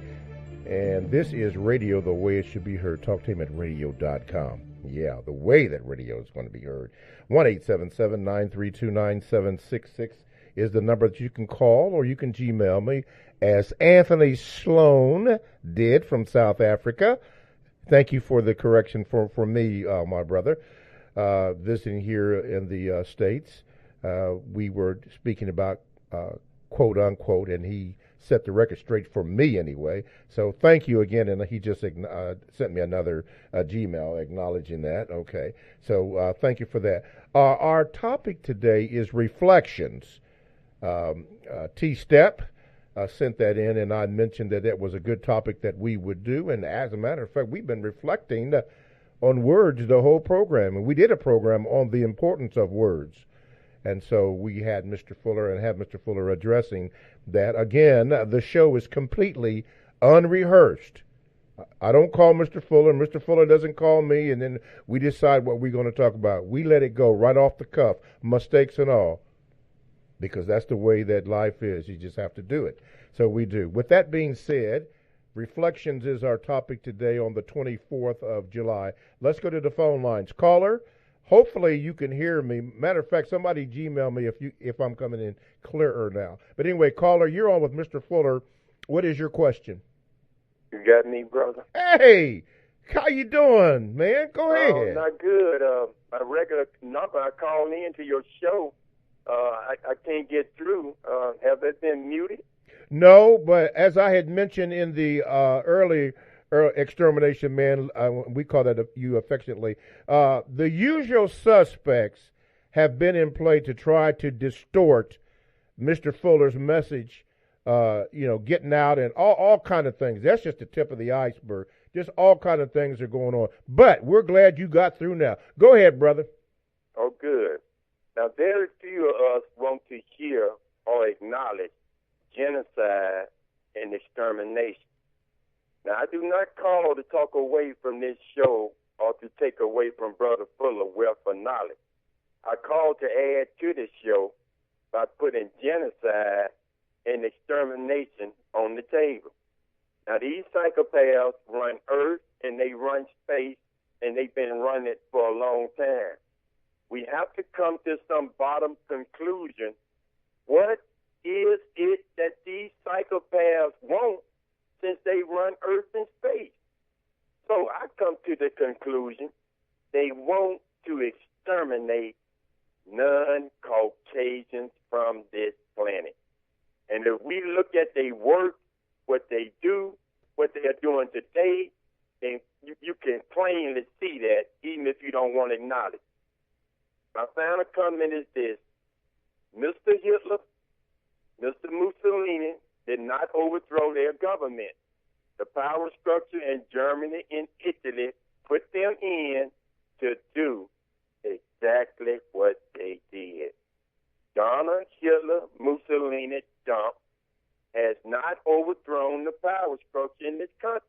and this is Radio the Way It Should Be Heard, TalkTainmentRadio.com. Yeah, the way that radio is going to be heard. 1-877-932-9766 is the number that you can call, or you can Gmail me, as Anthony Sloan did from South Africa. Thank you for the correction for me, my brother, visiting here in the States. We were speaking about quote unquote, and he set the record straight for me anyway. So thank you again, and he just sent me another Gmail acknowledging that. Okay, so thank you for that. Our topic today is reflections. T-Step sent that in, and I mentioned that was a good topic that we would do, and as a matter of fact, we've been reflecting on words the whole program, and we did a program on the importance of words. And so we had Mr. Fuller and have Mr. Fuller addressing that. Again, the show is completely unrehearsed. I don't call Mr. Fuller. Mr. Fuller doesn't call me, and then we decide what we're going to talk about. We let it go right off the cuff, mistakes and all, because that's the way that life is. You just have to do it. So we do. With that being said, reflections is our topic today on the 24th of July. Let's go to the phone lines. Caller, hopefully you can hear me. Matter of fact, somebody Gmail me if I'm coming in clearer now. But anyway, caller, you're on with Mr. Fuller. What is your question? You got me, brother. Hey, how you doing, man? Go ahead. Not good. A regular number I call in to your show. I can't get through. Have they been muted? No, but as I had mentioned in the early extermination, man, we call that you affectionately, the usual suspects have been in play to try to distort Mr. Fuller's message, getting out and all kind of things. That's just the tip of the iceberg. Just all kind of things are going on. But we're glad you got through now. Go ahead, brother. Oh, good. Now, very few of us want to hear or acknowledge genocide and extermination. Now, I do not call to talk away from this show or to take away from Brother Fuller wealth of knowledge. I call to add to the show by putting genocide and extermination on the table. Now, these psychopaths run Earth and they run space, and they've been running it for a long time. We have to come to some bottom conclusion. What is it that these psychopaths want since they run Earth and space? So I come to the conclusion they want to exterminate non-Caucasians from this planet. And if we look at their work, what they do, what they are doing today, then you can plainly see that, even if you don't want to acknowledge. My final comment is this. Mr. Hitler, Mr. Mussolini did not overthrow their government. The power structure in Germany and Italy put them in to do exactly what they did. Donald Hitler, Mussolini, Trump has not overthrown the power structure in this country.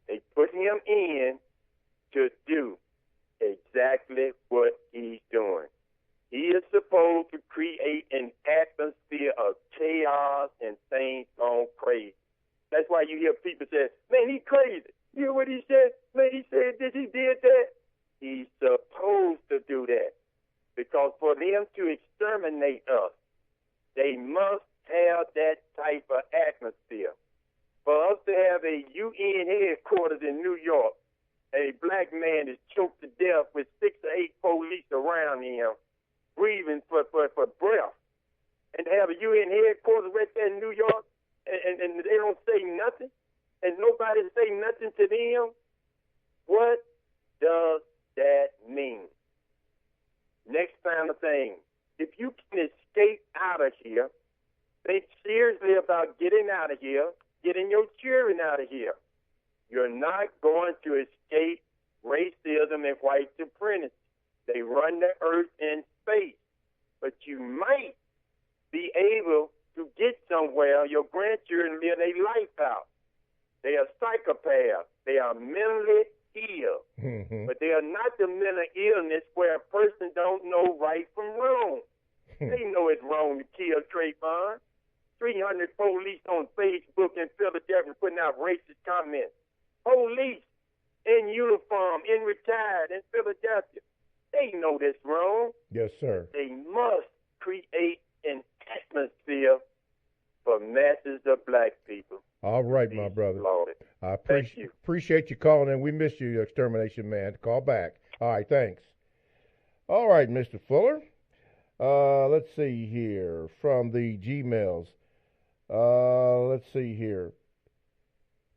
They put him in to do exactly what he's doing. He is supposed to create an atmosphere of chaos and things gone crazy. That's why you hear people say, man, he's crazy. You hear what he said? Man, he said this, he did that. He's supposed to do that. Because for them to exterminate us, they must have that type of atmosphere. For us to have a UN headquarters in New York, a black man is choked to death with 6 or 8 police around him, breathing for breath, and to have a UN headquarters right there in New York, and they don't say nothing, and nobody say nothing to them, what does that mean? Next final thing, if you can escape out of here, think seriously about getting out of here, getting your children out of here. You're not going to escape racism and white supremacy. They run the earth and space. But you might be able to get somewhere. Your grandchildren live their life out. They are psychopaths. They are mentally ill. Mm-hmm. But they are not the mental illness where a person don't know right from wrong. They know it's wrong to kill Trayvon. 300 police on Facebook in Philadelphia putting out racist comments. Police in uniform, in retired in Philadelphia. They know this wrong. Yes, sir. They must create an atmosphere for masses of black people. All right, my brother. Slaughtered. I appreciate you calling in. We missed you, extermination man. Call back. All right, thanks. All right, Mr. Fuller. Let's see here from the Gmails. Let's see here.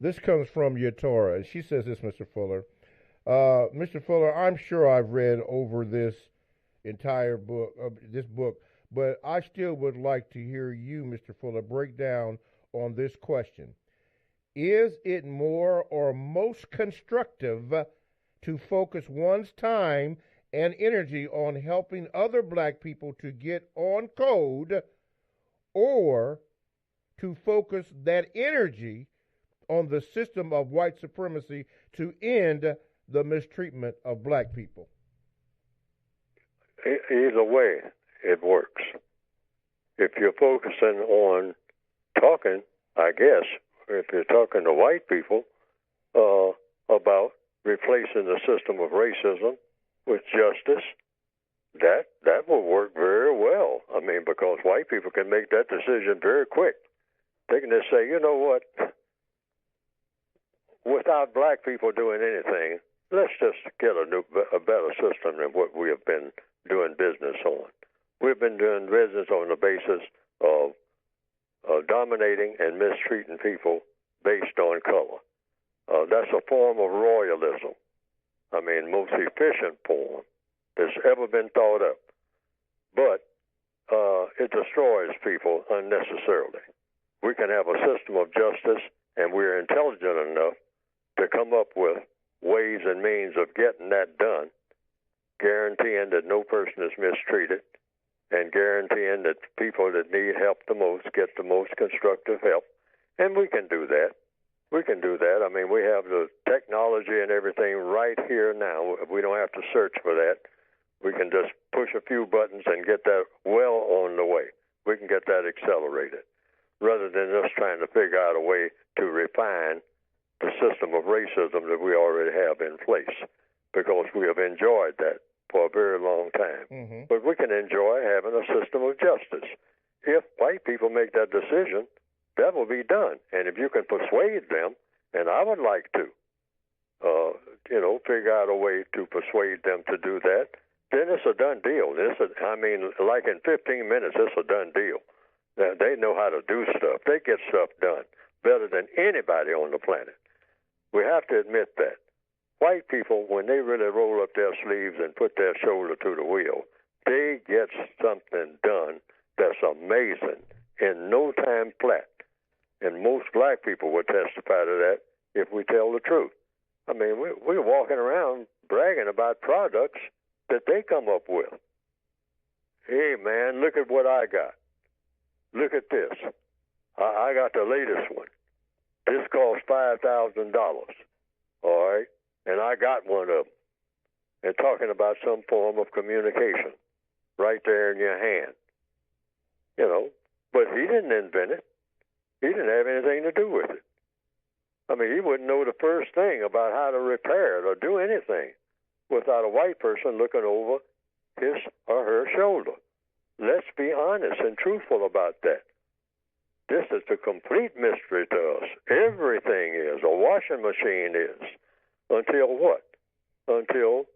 This comes from Yatora. She says this, Mr. Fuller. Mr. Fuller, I'm sure I've read over this entire book, but I still would like to hear you, Mr. Fuller, break down on this question. Is it more or most constructive to focus one's time and energy on helping other black people to get on code, or to focus that energy on the system of white supremacy to end the mistreatment of black people? Either way, it works. If you're focusing on talking, I guess, if you're talking to white people about replacing the system of racism with justice, that will work very well. I mean, because white people can make that decision very quick. They can just say, you know what, without black people doing anything, let's just get a better system than what we have been doing business on. We've been doing business on the basis of dominating and mistreating people based on color. That's a form of royalism. I mean, most efficient form that's ever been thought up. But it destroys people unnecessarily. We can have a system of justice, and we're intelligent enough to come up with ways and means of getting that done, guaranteeing that no person is mistreated, and guaranteeing that people that need help the most get the most constructive help. And we can do that. We can do that. I mean, we have the technology and everything right here now. We don't have to search for that. We can just push a few buttons and get that well on the way. We can get that accelerated rather than just trying to figure out a way to refine the system of racism that we already have in place, because we have enjoyed that for a very long time. Mm-hmm. But we can enjoy having a system of justice. If white people make that decision, that will be done. And if you can persuade them, and I would like to, figure out a way to persuade them to do that, then it's a done deal. Like in 15 minutes, it's a done deal. They know how to do stuff. They get stuff done better than anybody on the planet. We have to admit that. White people, when they really roll up their sleeves and put their shoulder to the wheel, they get something done that's amazing in no time flat. And most black people would testify to that if we tell the truth. I mean, we're walking around bragging about products that they come up with. Hey, man, look at what I got. Look at this. I got the latest one. This costs $5,000. All right? And I got one of them. And talking about some form of communication right there in your hand. But he didn't invent it. He didn't have anything to do with it. I mean, he wouldn't know the first thing about how to repair it or do anything without a white person looking over his or her shoulder. Let's be honest and truthful about that. This is a complete mystery to us. Everything is. A washing machine is. Until what? Until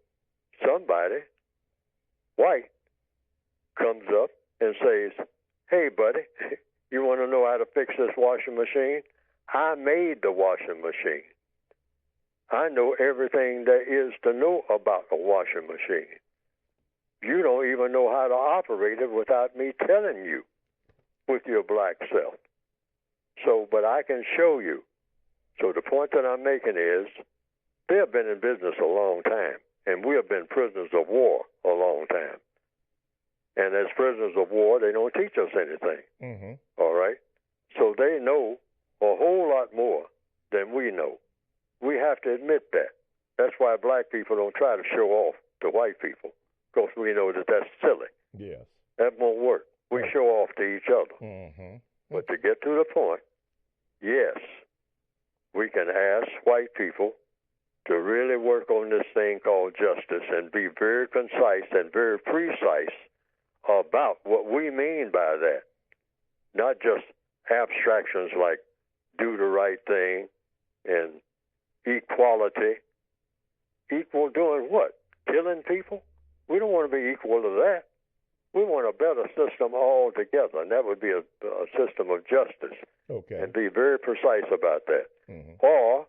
somebody, white, comes up and says, hey, buddy, you want to know how to fix this washing machine? I made the washing machine. I know everything there is to know about a washing machine. You don't even know how to operate it without me telling you with your black self. But I can show you. So the point that I'm making is, they have been in business a long time, and we have been prisoners of war a long time. And as prisoners of war, they don't teach us anything. Mm-hmm. All right? So they know a whole lot more than we know. We have to admit that. That's why black people don't try to show off to white people, because we know that that's silly. Yes. That won't work. We show off to each other. Mm-hmm. But to get to the point, yes, we can ask white people to really work on this thing called justice and be very concise and very precise about what we mean by that. Not just abstractions like do the right thing and equality. Equal doing what? Killing people? We don't want to be equal to that. We want a better system altogether, and that would be a system of justice. Okay. And be very precise about that. Mm-hmm. Or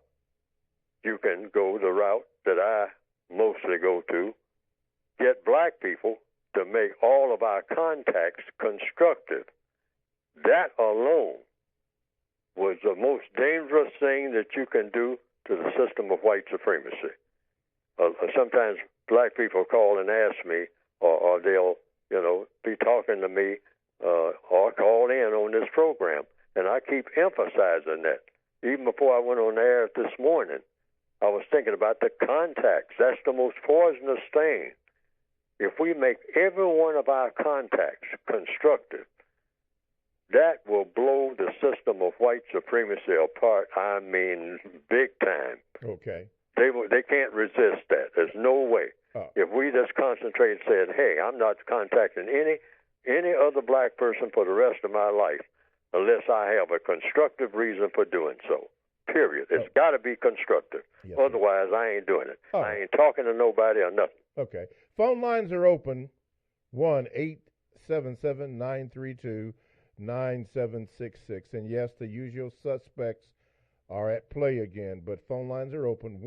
you can go the route that I mostly go to, get black people to make all of our contacts constructive. That alone was the most dangerous thing that you can do to the system of white supremacy. Sometimes black people call and ask me, or they'll, be talking to me, or call in on this program. And I keep emphasizing that. Even before I went on air this morning, I was thinking about the contacts. That's the most poisonous thing. If we make every one of our contacts constructive, that will blow the system of white supremacy apart. I mean, big time. Okay. They can't resist that. There's no way. Oh. If we just concentrate and said, hey, I'm not contacting any other black person for the rest of my life unless I have a constructive reason for doing so. Period. It's got to be constructive. Yes, otherwise, I ain't doing it. Oh. I ain't talking to nobody or nothing. Okay. Phone lines are open. 1-877-932-9766. And yes, the usual suspects are at play again, but phone lines are open.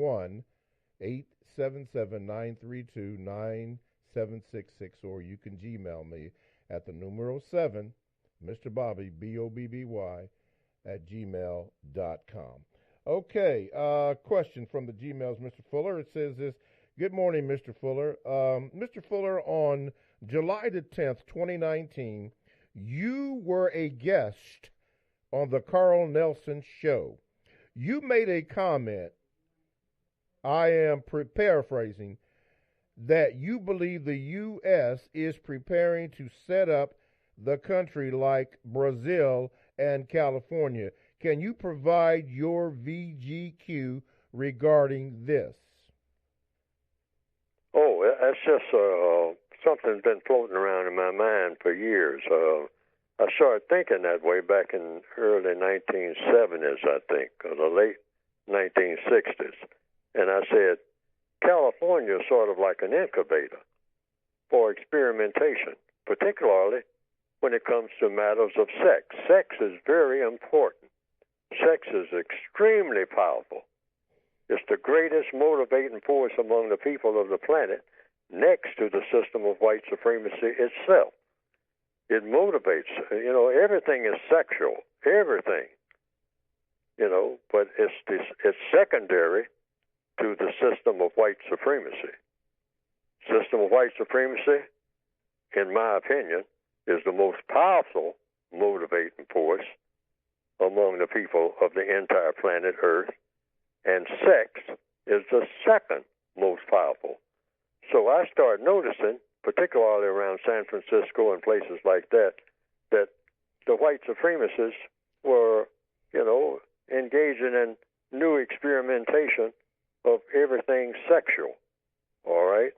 1-877-932-9766, or you can Gmail me at the numero 7, Mr. Bobby, BOBBY, at gmail.com. Okay, question from the Gmails, Mr. Fuller. It says this: good morning, Mr. Fuller. Mr. Fuller, on July the 10th, 2019, you were a guest on the Carl Nelson Show. You made a comment, I am paraphrasing, that you believe the U.S. is preparing to set up the country like Brazil and California. Can you provide your VGQ regarding this? Oh, that's just something's been floating around in my mind for years. I started thinking that way back in early 1970s, I think, or the late 1960s. And I said, California is sort of like an incubator for experimentation, particularly when it comes to matters of sex. Sex is very important. Sex is extremely powerful. It's the greatest motivating force among the people of the planet, next to the system of white supremacy itself. It motivates. Everything is sexual. Everything. But it's secondary to the system of white supremacy. System of white supremacy, in my opinion, is the most powerful motivating force among the people of the entire planet Earth, and sex is the second most powerful. So I started noticing, particularly around San Francisco and places like that, that the white supremacists were, engaging in new experimentation of everything sexual, all right?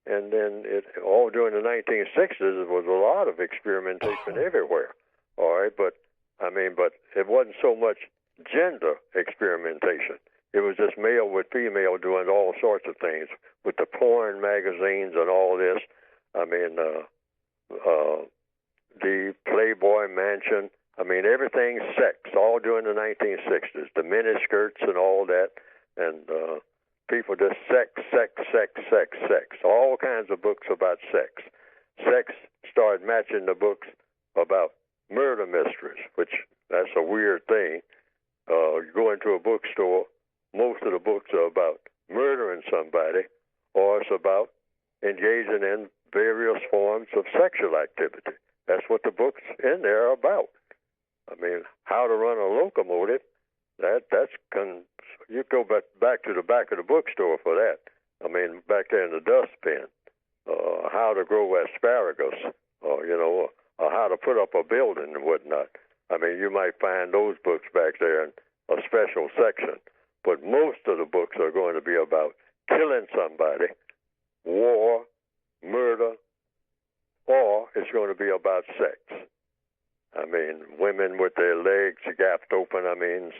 And then all during the 1960s, there was a lot of experimentation everywhere, all right? But it wasn't so much gender experimentation. It was just male with female doing all sorts of things with the porn magazines and all this. The Playboy Mansion. Everything sex, all during the 1960s. The miniskirts and all that. And people just sex. All kinds of books about sex. Sex started matching the books about murder mysteries, which that's a weird thing. You go into a bookstore, most of the books are about murdering somebody, or it's about engaging in various forms of sexual activity. That's what the books in there are about. How to run a locomotive, you go back to the back of the bookstore for that. Back there in the dustbin. How to grow asparagus, or how to put up a building and whatnot. You might find those books back there in a special section. But most of the books are going to be about killing somebody, war, murder, or it's going to be about sex. Women with their legs gapped open,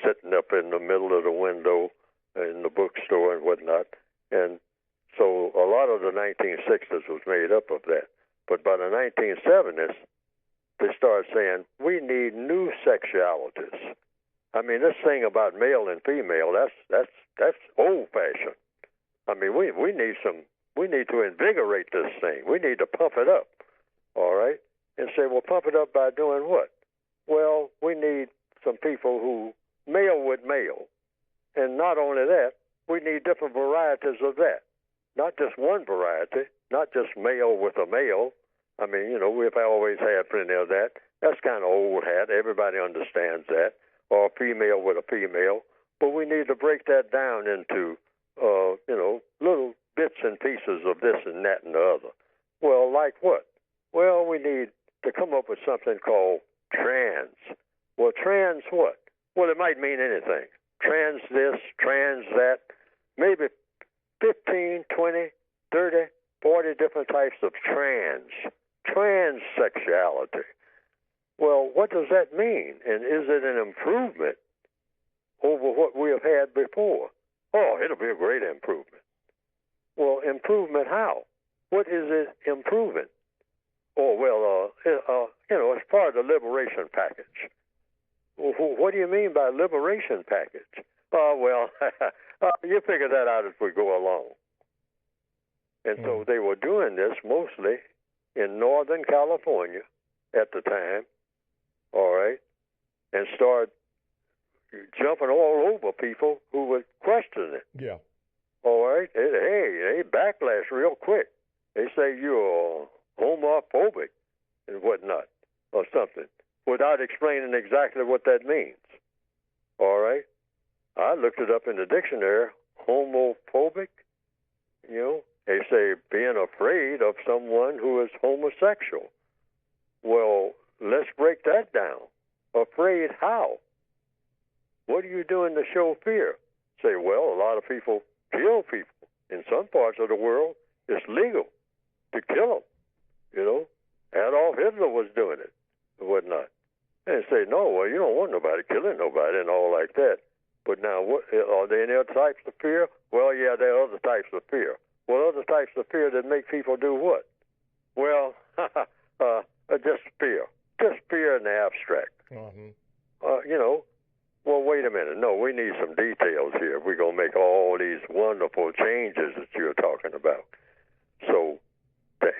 sitting up in the middle of the window in the bookstore and whatnot. And so a lot of the 1960s was made up of that. But by the 1970s, they started saying, we need new sexualities. This thing about male and female, that's old-fashioned. We need to invigorate this thing. We need to pump it up, all right? And say, well, pump it up by doing what? Well, we need some people who male with male. And not only that, we need different varieties of that. Not just one variety, not just male with a male. We've always had plenty of that. That's kind of old hat. Everybody understands that. Or a female with a female. But we need to break that down into, little bits and pieces of this and that and the other. Well, like what? Well, we need to come up with something called trans. Well, trans what? Well, it might mean anything. Trans this, trans that. Maybe 15, 20, 30, 40 different types of transsexuality. Well, what does that mean? And is it an improvement over what we have had before? Oh, it'll be a great improvement. Well, improvement how? What is it improving? Oh, well, it's part of the liberation package. Well, what do you mean by liberation package? Well, you figure that out as we go along. And so they were doing this mostly in Northern California at the time, all right, and started jumping all over people who would question it. Yeah. All right. Hey, backlash real quick. They say you're homo explaining exactly what that means. All right? I looked it up in the dictionary, homophobic, they say being afraid of someone who is homosexual. Well, let's break that down. Afraid how? What are you doing to show fear? Say, well, a lot of people kill people. In some parts of the world, it's legal to kill them. Adolf Hitler was doing it and whatnot. And say, no, well, you don't want nobody killing nobody and all like that. But now, what, are there any other types of fear? Well, yeah, there are other types of fear. Well, other types of fear that make people do what? Well, just fear. Just fear in the abstract. Mm-hmm. Well, wait a minute. No, we need some details here. We're going to make all these wonderful changes that you're talking about. So,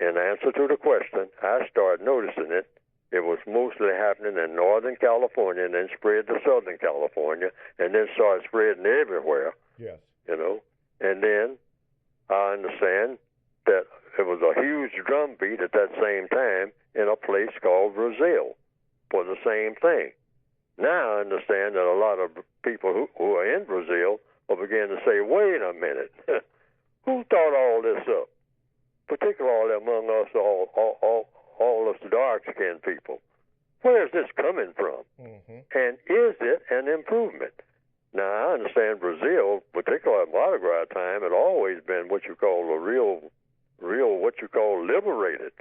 in answer to the question, I started noticing it. It was mostly happening in Northern California and then spread to Southern California and then started spreading everywhere. Yes. And then I understand that it was a huge drumbeat at that same time in a place called Brazil for the same thing. Now I understand that a lot of people who are in Brazil are beginning to say, wait a minute, who thought all this up? Particularly among us, all us dark-skinned people. Where is this coming from? Mm-hmm. And is it an improvement? Now, I understand Brazil, particularly at Mardi Gras time, had always been what you call a real what you call liberated,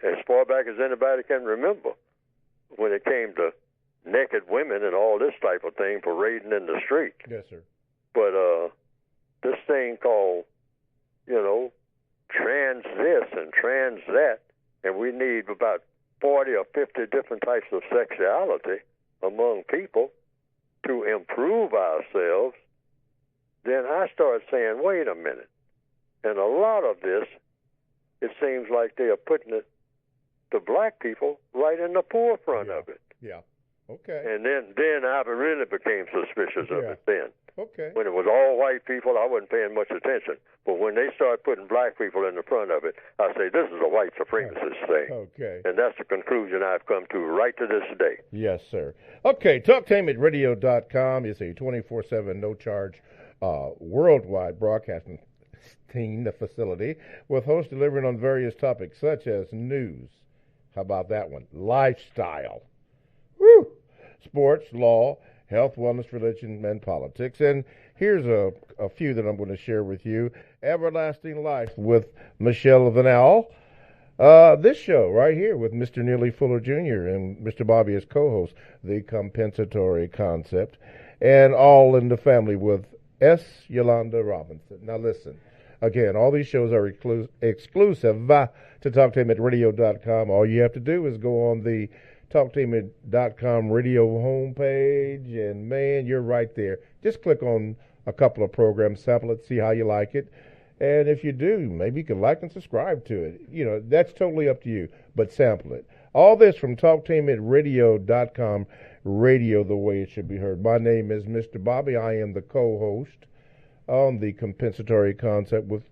as far back as anybody can remember, when it came to naked women and all this type of thing parading in the street. Yes, sir. But this thing called, trans this and trans that, and we need about 40 or 50 different types of sexuality among people to improve ourselves, then I start saying, wait a minute. And a lot of this, it seems like they are putting the black people right in the forefront of it. Yeah. Okay. And then I really became suspicious of it then. Okay. When it was all white people, I wasn't paying much attention. But when they start putting black people in the front of it, I say, this is a white supremacist thing. Okay. And that's the conclusion I've come to right to this day. Yes, sir. Okay, TalkTameItRadio.com is a 24/7, no-charge, worldwide broadcasting facility with hosts delivering on various topics such as news. How about that one? Lifestyle. Woo! Sports, law, health, wellness, religion, and politics. And here's a few that I'm going to share with you. Everlasting Life with Michelle Vanal. This show right here with Mr. Neely Fuller Jr. and Mr. Bobby as co-host, The Compensatory Concept, and All in the Family with S. Yolanda Robinson. Now listen, again, all these shows are exclusive to TalkTameItRadio.com. All you have to do is go on the TalkTameIt.com radio homepage, and man, you're right there. Just click on a couple of programs, sample it, see how you like it. And if you do, maybe you can like and subscribe to it. That's totally up to you, but sample it. All this from TalkTameItRadio.com, radio the way it should be heard. My name is Mr. Bobby. I am the co-host on the Compensatory Concept with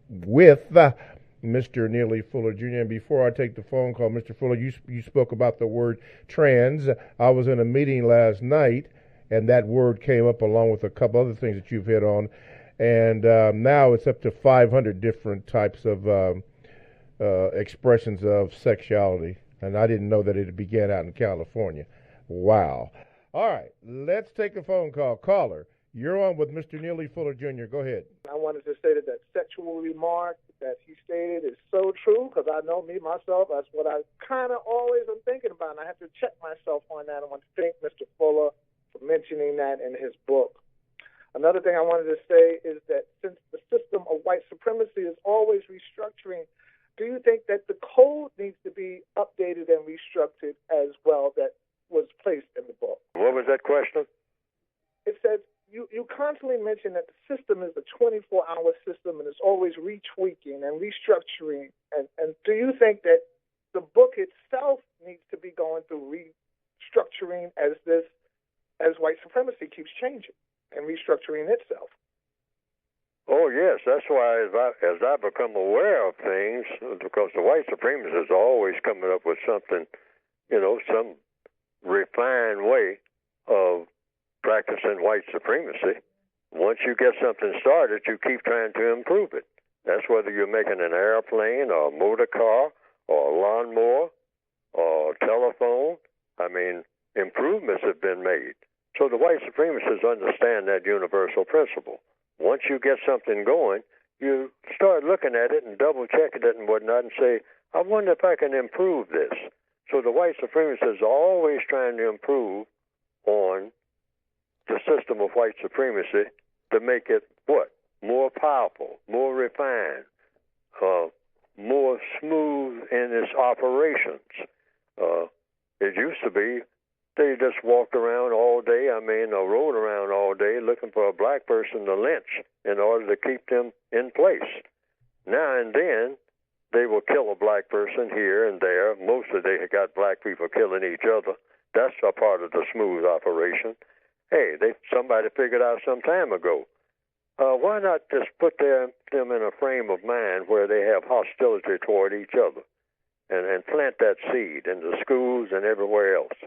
Mr. Neely Fuller Jr. And before I take the phone call, Mr. Fuller, you spoke about the word trans. I was in a meeting last night, and that word came up along with a couple other things that you've hit on. And now it's up to 500 different types of expressions of sexuality. And I didn't know that it began out in California. Wow. All right, let's take a phone call. Caller, you're on with Mr. Neely Fuller Jr. Go ahead. I wanted to say that sexual remark that he stated is so true, because I know me, myself, that's what I kind of always am thinking about, and I have to check myself on that. I want to thank Mr. Fuller for mentioning that in his book. Another thing I wanted to say is that since the system of white supremacy is always restructuring, do you think that the code needs to be updated and restructured as well that was placed in the book? What was that question? It says, you constantly mention that the system is a 24-hour system and it's always retweaking and restructuring. And do you think that the book itself needs to be going through restructuring as white supremacy keeps changing and restructuring itself? Oh, yes. That's why as I become aware of things, because the white supremacists are always coming up with something, some refined way of practicing white supremacy. Once you get something started, you keep trying to improve it. That's whether you're making an airplane or a motor car or a lawnmower or a telephone. I mean, improvements have been made. So the white supremacists understand that universal principle. Once you get something going, you start looking at it and double-checking it and whatnot and say, I wonder if I can improve this. So the white supremacists are always trying to improve on the system of white supremacy to make it what? More powerful, more refined, more smooth in its operations. It used to be they just walked around all day, or rode around all day looking for a black person to lynch in order to keep them in place. Now and then, they will kill a black person here and there. Mostly they got black people killing each other. That's a part of the smooth operation. Hey, somebody figured out some time ago. Why not just put them in a frame of mind where they have hostility toward each other and plant that seed in the schools and everywhere else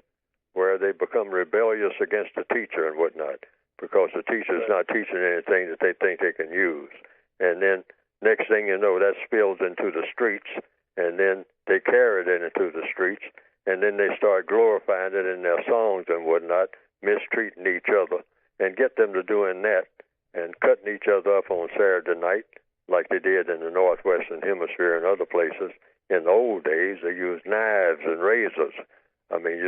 where they become rebellious against the teacher and whatnot because the teacher is not teaching anything that they think they can use. And then next thing you know, that spills into the streets, and then they carry it into the streets, and then they start glorifying it in their songs and whatnot, mistreating each other, and get them to doing that and cutting each other up on Saturday night like they did in the Northwestern Hemisphere and other places. In the old days, they used knives and razors. I mean,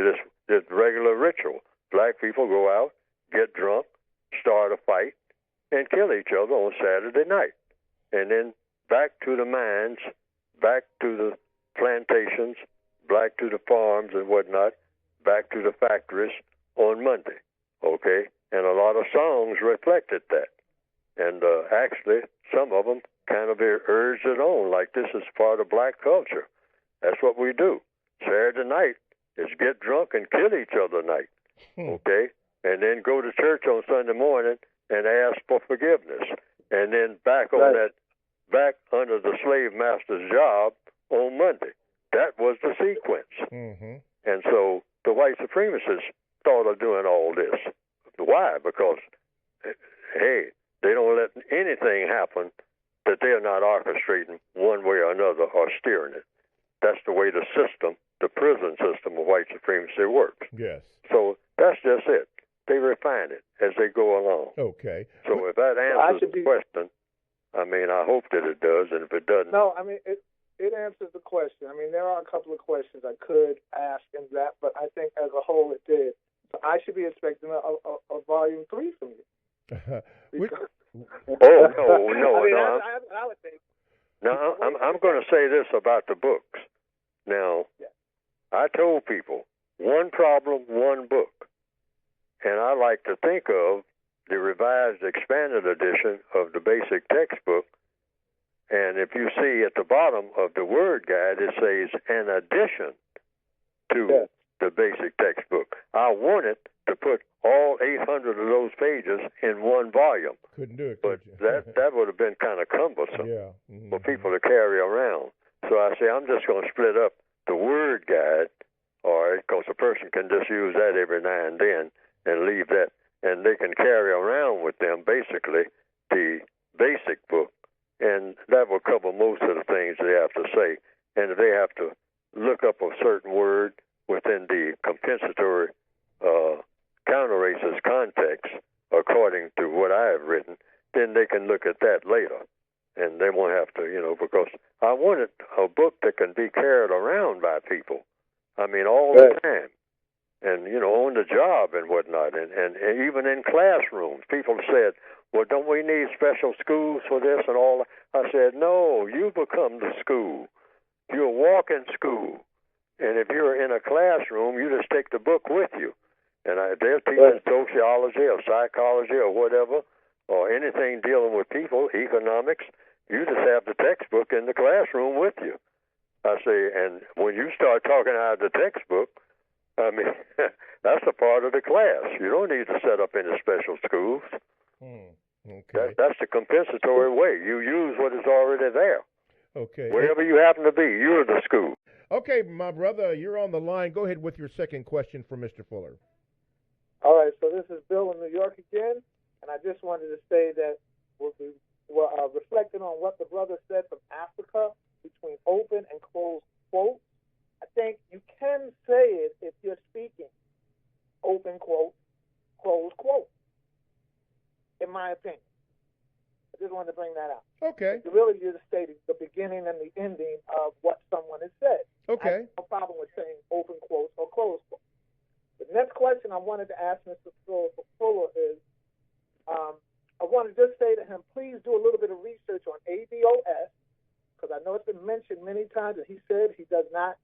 just regular ritual. Black people go out, get drunk, start a fight, and kill each other on Saturday night. And then back to the mines, back to the plantations, back to the farms and whatnot, back to the factories on Monday, okay? And a lot of songs reflected that. And actually, some of them kind of urged it on, like this is part of black culture. That's what we do. Saturday night is get drunk and kill each other night, okay? And then go to church on Sunday morning and ask for forgiveness. And then back under the slave master's job on Monday. That was the sequence. Mm-hmm. And so the white supremacists thought of doing all this. Why? Because, hey, they don't let anything happen that they're not orchestrating one way or another or steering it. That's the way the system, the prison system of white supremacy works. Yes. So that's just it. They refine it as they go along. Okay. So if that answers the question, I hope that it does, and if it doesn't... No, it answers the question. There are a couple of questions I could ask in that, but I think as a whole it did. So I should be expecting a volume 3 from you. No. I would think. No, I'm going to say this about the books. Now, I told people, one problem, one book. And I like to think of the revised expanded edition of the basic textbook. And if you see at the bottom of the word guide, it says an addition to the basic textbook. I wanted to put all 800 of those pages in one volume. Couldn't do it, but that would have been kind of cumbersome for people to carry around. So I say I'm just going to split up the word guide, because a person can just use that every now and then and leave that, and they can carry around with them basically the basic book, and that will cover most of the things they have to say. And if they have to look up a certain word within the compensatory counter-racist context, according to what I have written, then they can look at that later. And they won't have to, because I wanted a book that can be carried around by people. All the time. And, on the job and whatnot. And even in classrooms, people said, well, don't we need special schools for this and all that? I said, no, you become the school. You're a walking school. And if you're in a classroom, you just take the book with you. And they're teaching sociology or psychology or whatever, or anything dealing with people, economics. You just have the textbook in the classroom with you. I say, and when you start talking out of the textbook, that's a part of the class. You don't need to set up any special schools. Okay. That's the compensatory way. You use what is already there. Okay. Wherever you happen to be, you're the school. Okay, my brother, you're on the line. Go ahead with your second question for Mr. Fuller. All right, so this is Bill in New York again, and I just wanted to say that we're reflecting on what the brother said from Africa between open and closed quotes. I think you can say it if you're speaking open quote, closed quote, in my opinion. I just wanted to bring that out. Okay. Really, you're stating the beginning and the ending of what someone has said. Okay. I have no problem with saying open quotes or closed quotes. The next question I wanted to ask Mr. Fuller is, I want to just say to him, please do a little bit of research on ADOS, because I know it's been mentioned many times, and he said he has not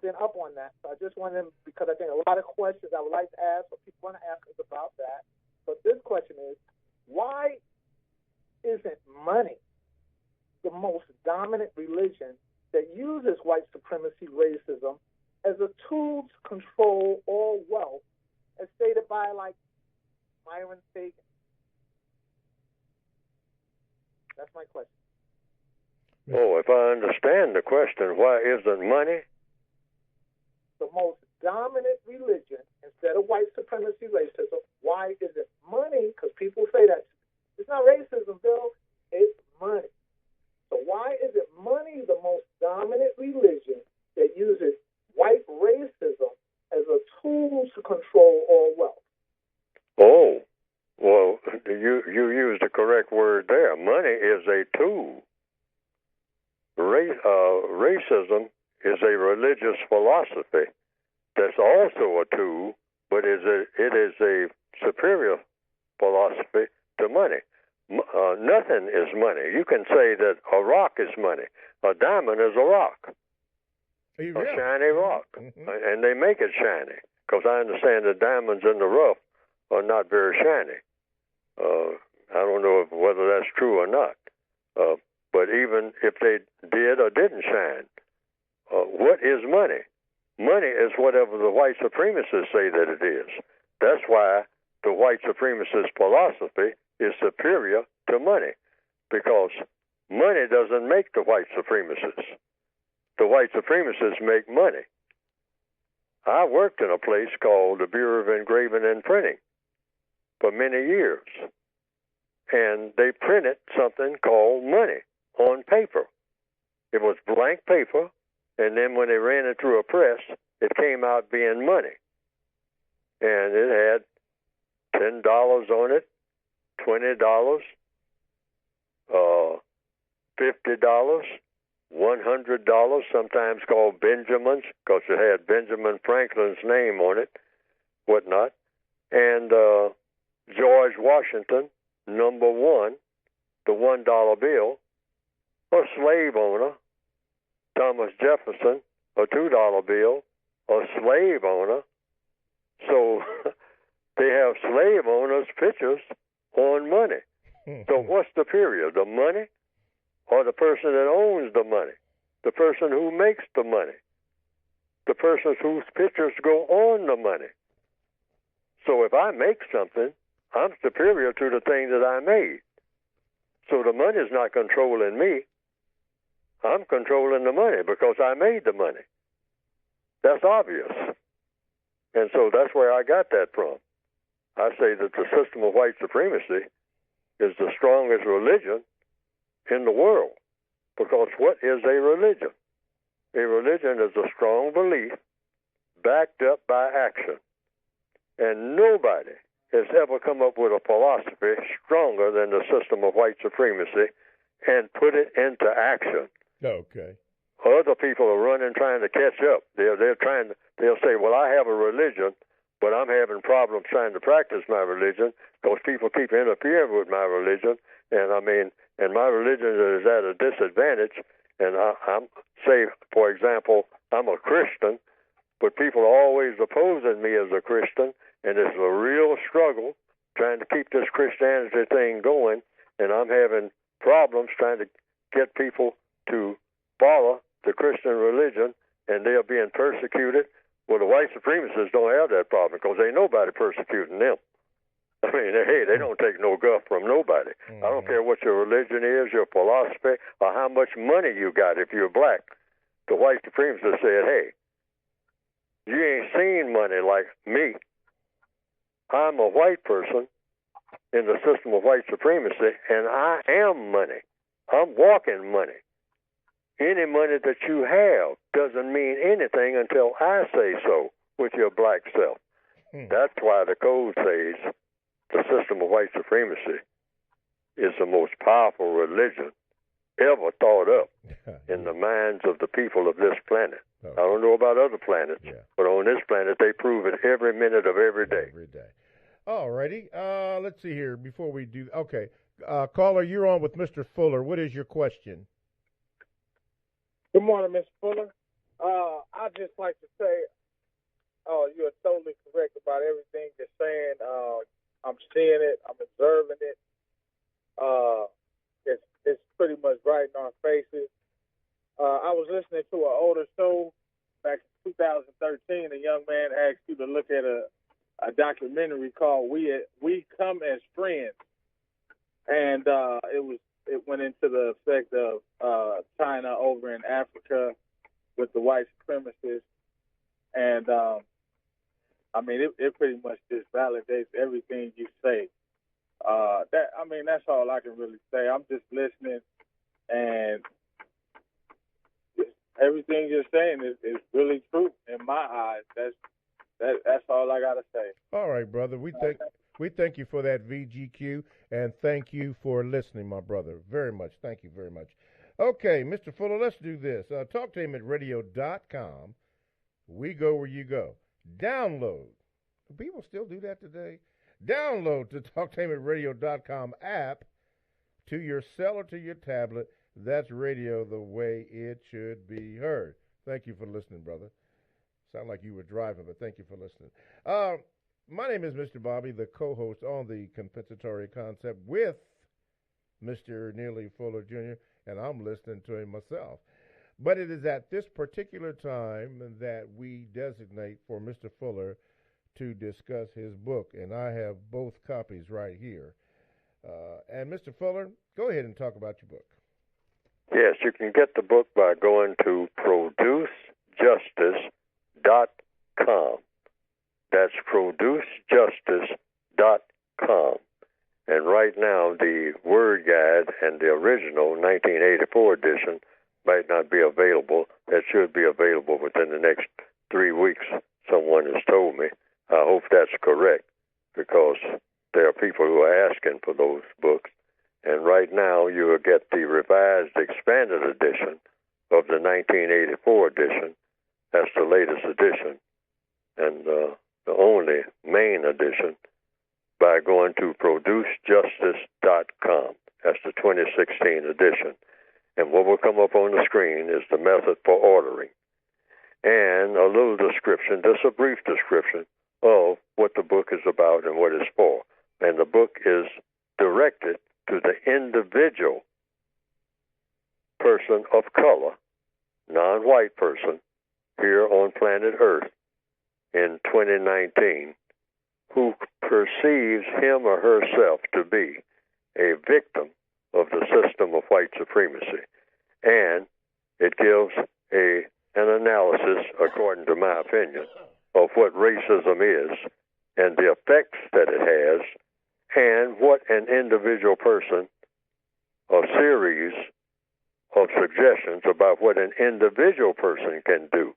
been up on that. So I just want him, because I think a lot of questions I would like to ask, or people want to ask us about that. But this question is, why isn't money the most dominant religion that uses white supremacy, racism, as a tool to control all wealth, as stated by, like, Myron Fagan? That's my question. Oh, if I understand the question, why isn't money? The most dominant religion, instead of white supremacy, racism, why is it money? Because people say that. It's not racism, Bill. It's money. So why is it money the most dominant religion that uses white racism as a tool to control all wealth? Oh, well, you used the correct word there. Money is a tool. Racism is a religious philosophy that's also a tool, but it is a superior philosophy to money. Nothing is money. You can say that a rock is money. A diamond is a rock. A shiny rock. And they make it shiny, because I understand that diamonds in the rough are not very shiny. I don't know whether that's true or not. But even if they did or didn't shine, what is money? Money is whatever the white supremacists say that it is. That's why the white supremacist philosophy is superior to money, because money doesn't make the white supremacists. The white supremacists make money. I worked in a place called the Bureau of Engraving and Printing for many years, and they printed something called money on paper. It was blank paper, and then when they ran it through a press, it came out being money. And it had $10 on it, $20, $50, $100, sometimes called Benjamins, because it had Benjamin Franklin's name on it, whatnot. And George Washington, #1, the $1 bill, a slave owner. Thomas Jefferson, a $2 bill, a slave owner. So they have slave owners' pictures on money. So what's superior, the money or the person that owns the money, the person who makes the money, the person whose pictures go on the money? So if I make something, I'm superior to the thing that I made. So the money is not controlling me. I'm controlling the money because I made the money. That's obvious. And so that's where I got that from. I say that the system of white supremacy is the strongest religion in the world, because what is a religion? A religion is a strong belief backed up by action. And nobody has ever come up with a philosophy stronger than the system of white supremacy and put it into action. Okay. Other people are running trying to catch up. They'll say, well, I have a religion, but I'm having problems trying to practice my religion because people keep interfering with my religion. And my religion is at a disadvantage. And I'm say, for example, I'm a Christian, but people are always opposing me as a Christian, and it's a real struggle trying to keep this Christianity thing going. And I'm having problems trying to get people to follow the Christian religion, and they are being persecuted. Well, the white supremacists don't have that problem because ain't nobody persecuting them. I mean, hey, they don't take no guff from nobody. I don't care what your religion is, your philosophy, or how much money you got if you're black. the white supremacists said, hey, you ain't seen money like me. I'm a white person in the system of white supremacy, and I am money. I'm walking money. Any money that you have doesn't mean anything until I say so with your black self. That's why the code says the system of white supremacy is the most powerful religion ever thought up in the minds of the people of this planet. I don't know about other planets, but on this planet, they prove it every minute of every day. Every day. All righty. Let's see here before we do. Okay. Caller, you're on with Mr. Fuller. What is your question? Good morning, Mr. Fuller. I'd just like to say, you're totally correct about everything you're saying. I'm seeing it. I'm observing it. It's pretty much right in our faces. I was listening to an older show back in 2013. A young man asked you to look at a documentary called "We Come as Friends," and it went into the effect of China over in Africa with the white supremacists, and it pretty much just validates everything you say. That's all I can really say. I'm just listening, and everything you're saying is really true in my eyes. That's all I gotta say. All right, brother. We thank you for that VGQ, and thank you for listening, my brother. Very much. Thank you very much. Okay, Mr. Fuller, let's do this. TalkTameRadio.com. We go where you go. Download. Do people still do that today? Download the TalkTameRadio.com app to your cell or to your tablet. That's radio the way it should be heard. Thank you for listening, brother. Sound like you were driving, but thank you for listening. My name is Mr. Bobby, the co-host on the Compensatory Concept with Mr. Neely Fuller Jr., and I'm listening to him myself. But it is at this particular time that we designate for Mr. Fuller to discuss his book, and I have both copies right here. And Mr. Fuller, go ahead and talk about your book. Yes, you can get the book by going to producejustice.com. That's producejustice.com. And right now, the Word Guide and the original 1984 edition might not be available. That should be available within the next 3 weeks, someone has told me. I hope that's correct, because there are people who are asking for those books. And right now, you will get the revised expanded edition of the 1984 edition. That's the latest edition, and the only main edition, by going to producejustice.com. That's the 2016 edition. And what will come up on the screen is the method for ordering, and a little description, just a brief description of what the book is about and what it's for. And the book is directed to the individual person of color, non-white person, here on planet Earth in 2019, who perceives him or herself to be a victim of the system of white supremacy. And it gives an analysis, according to my opinion, of what racism is and the effects that it has, and what an individual person, a series of suggestions about what an individual person can do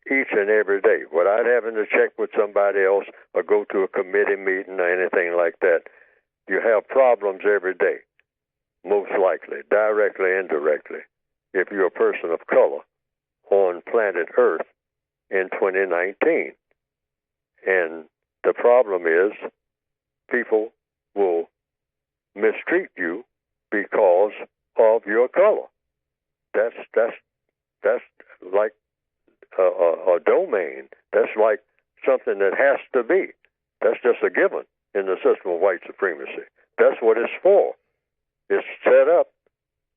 each and every day without having to check with somebody else or go to a committee meeting or anything like that. You have problems every day, most likely, directly, indirectly, if you're a person of color on planet Earth in 2019. And the problem is people will mistreat you because of your color. That's like a domain. That's like something that has to be. That's just a given in the system of white supremacy. That's what it's for. It's set up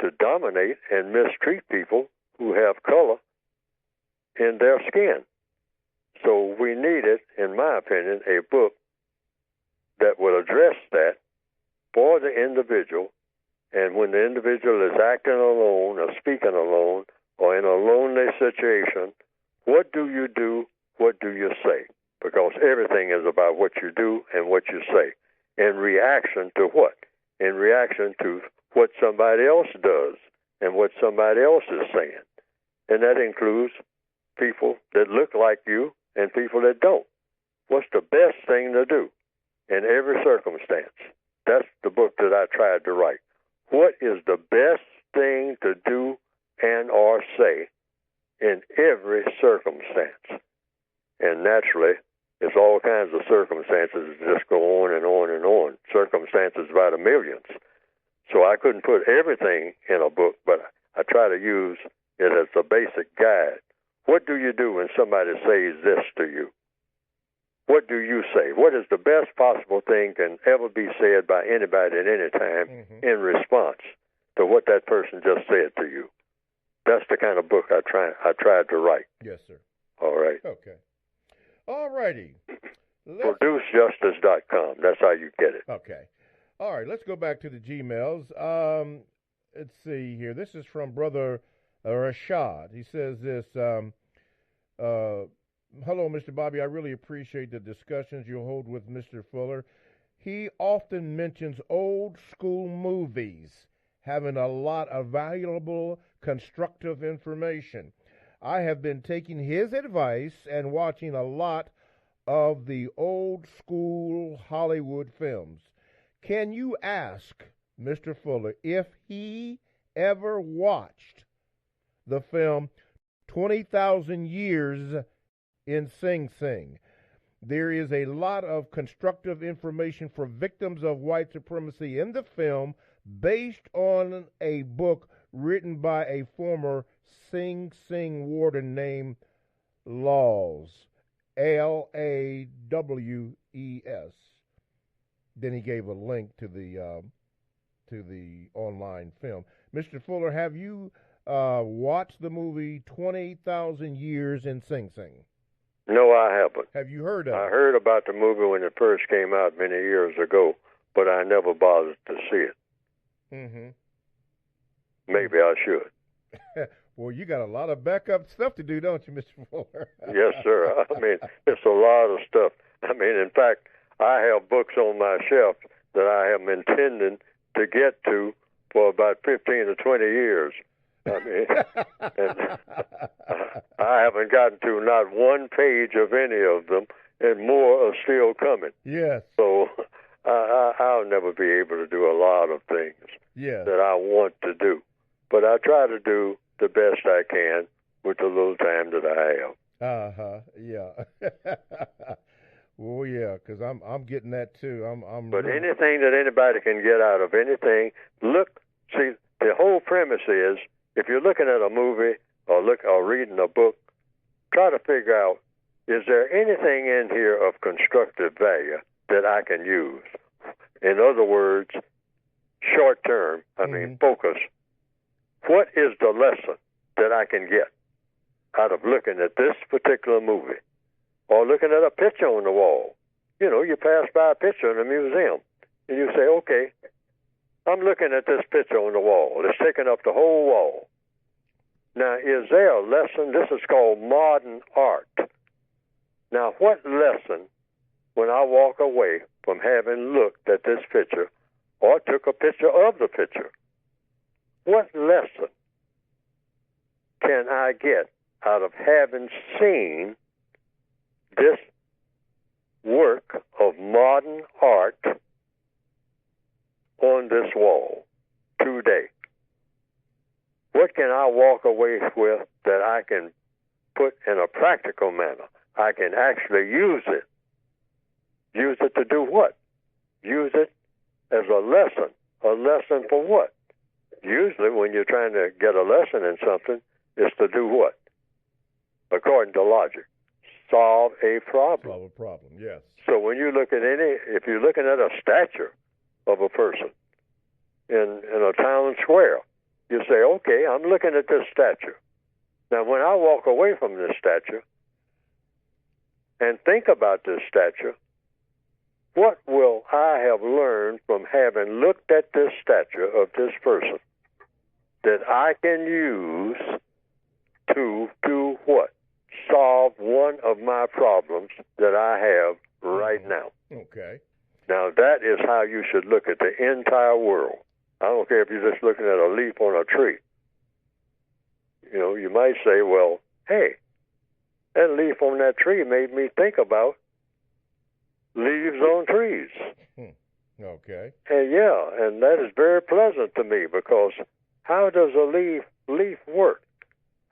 to dominate and mistreat people who have color in their skin. So we needed, in my opinion, a book that would address that for the individual. And when the individual is acting alone or speaking alone or in a lonely situation, what do you do? What do you say? Because everything is about what you do and what you say. In reaction to what? In reaction to what somebody else does and what somebody else is saying. And that includes people that look like you and people that don't. What's the best thing to do in every circumstance? That's the book that I tried to write. What is the best thing to do and or say in every circumstance? And naturally, there's all kinds of circumstances that just go on and on and on. Circumstances by the millions. So I couldn't put everything in a book, but I try to use it as a basic guide. What do you do when somebody says this to you? What do you say? What is the best possible thing can ever be said by anybody at any time in response to what that person just said to you? That's the kind of book I tried to write. Yes, sir. All right. Okay. All righty. ProduceJustice.com. That's how you get it. Okay. All right. Let's go back to the Gmails. Let's see here. This is from Brother Rashad. He says this. Hello, Mr. Bobby. I really appreciate the discussions you hold with Mr. Fuller. He often mentions old school movies having a lot of valuable, constructive information. I have been taking his advice and watching a lot of the old school Hollywood films. Can you ask Mr. Fuller if he ever watched the film 20,000 Years in Sing Sing? There is a lot of constructive information for victims of white supremacy in the film based on a book written by a former Sing Sing warden named Laws, Laws. Then he gave a link to the online film. Mr. Fuller, have you watched the movie 20,000 Years in Sing Sing? No, I haven't. Have you heard of it? I heard about the movie when it first came out many years ago, but I never bothered to see it. Mm-hmm. Maybe I should. Well, you got a lot of backup stuff to do, don't you, Mr. Fuller? Yes, sir. I mean, it's a lot of stuff. I mean, in fact, I have books on my shelf that I am intending to get to for about 15 or 20 years. I mean, and I haven't gotten to not one page of any of them, and more are still coming. Yes. So I'll never be able to do a lot of things that I want to do. But I try to do the best I can with the little time that I have. Yeah. Well, yeah, because I'm getting that too. But anything that anybody can get out of anything, look. See, the whole premise is if you're looking at a movie or reading a book, try to figure out, is there anything in here of constructive value that I can use? In other words, short term, focus. What is the lesson that I can get out of looking at this particular movie? Or looking at a picture on the wall. You know, you pass by a picture in a museum, and you say, okay, I'm looking at this picture on the wall. It's taking up the whole wall. Now, is there a lesson? This is called modern art. Now, what lesson, when I walk away from having looked at this picture or took a picture of the picture, what lesson can I get out of having seen this work of modern art on this wall today? What can I walk away with that I can put in a practical manner? I can actually use it. Use it to do what? Use it as a lesson. A lesson for what? Usually when you're trying to get a lesson in something, it's to do what? According to logic. Solve a problem. Solve a problem, yes. So when you look at if you're looking at a statue of a person in a town square, you say, okay, I'm looking at this statue. Now, when I walk away from this statue and think about this statue, what will I have learned from having looked at this statue of this person that I can use to do what? Solve one of my problems that I have right now. Okay. Now, that is how you should look at the entire world. I don't care if you're just looking at a leaf on a tree. You know, you might say, well, hey, that leaf on that tree made me think about leaves on trees. Okay. And yeah, and that is very pleasant to me, because how does a leaf work?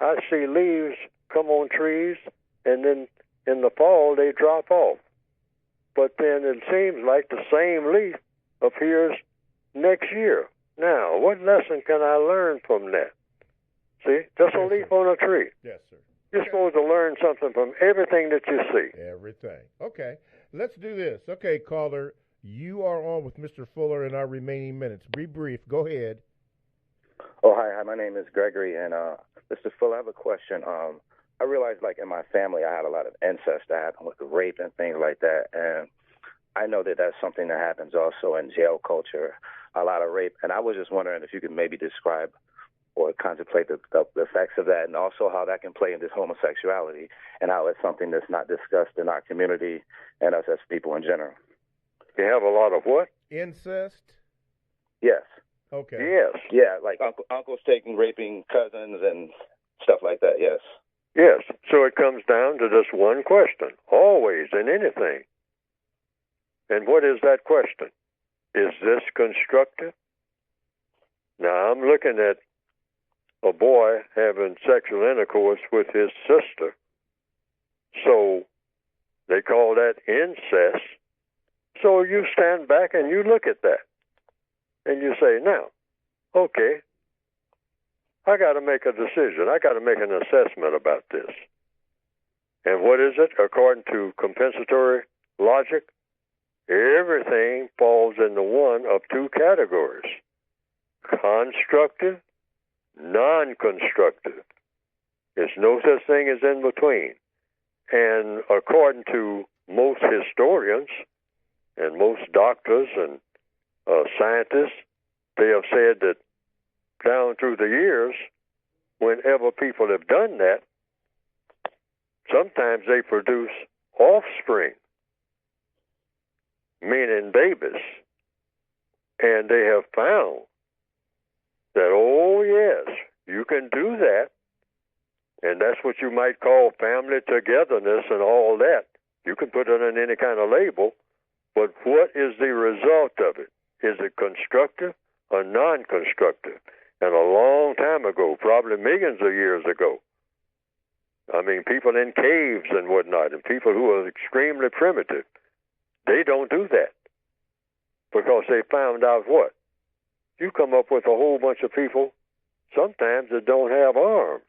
I see leaves come on trees, and then in the fall they drop off. But then it seems like the same leaf appears next year. Now, what lesson can I learn from that? See, just a leaf on a tree. Yes, sir. You're supposed to learn something from everything that you see. Everything. Okay. Let's do this. Okay, caller, you are on with Mr. Fuller in our remaining minutes. Be brief. Go ahead. Oh, hi. My name is Gregory, and Mr. Fuller, I have a question. I realized, like, in my family, I had a lot of incest that happened with the rape and things like that, and I know that that's something that happens also in jail culture, a lot of rape, and I was just wondering if you could maybe describe or contemplate the effects of that, and also how that can play into homosexuality, and how it's something that's not discussed in our community and us as people in general. You have a lot of what? Incest? Yes. Okay. Yes. Yeah, like uncles raping cousins and stuff like that, yes. Yes. So it comes down to just one question, always in anything. And what is that question? Is this constructive? Now, I'm looking at a boy having sexual intercourse with his sister. So they call that incest. So you stand back and you look at that. And you say, now, okay, I got to make a decision. I got to make an assessment about this. And what is it? According to compensatory logic, everything falls into one of two categories: constructive, non-constructive. There's no such thing as in between. And according to most historians and most doctors and scientists, they have said that down through the years, whenever people have done that, sometimes they produce offspring, meaning babies. And they have found that, oh, yes, you can do that. And that's what you might call family togetherness and all that. You can put it on any kind of label. But what is the result of it? Is it constructive or non-constructive? And a long time ago, probably millions of years ago, I mean, people in caves and whatnot, and people who are extremely primitive, they don't do that because they found out what? You come up with a whole bunch of people, sometimes that don't have arms.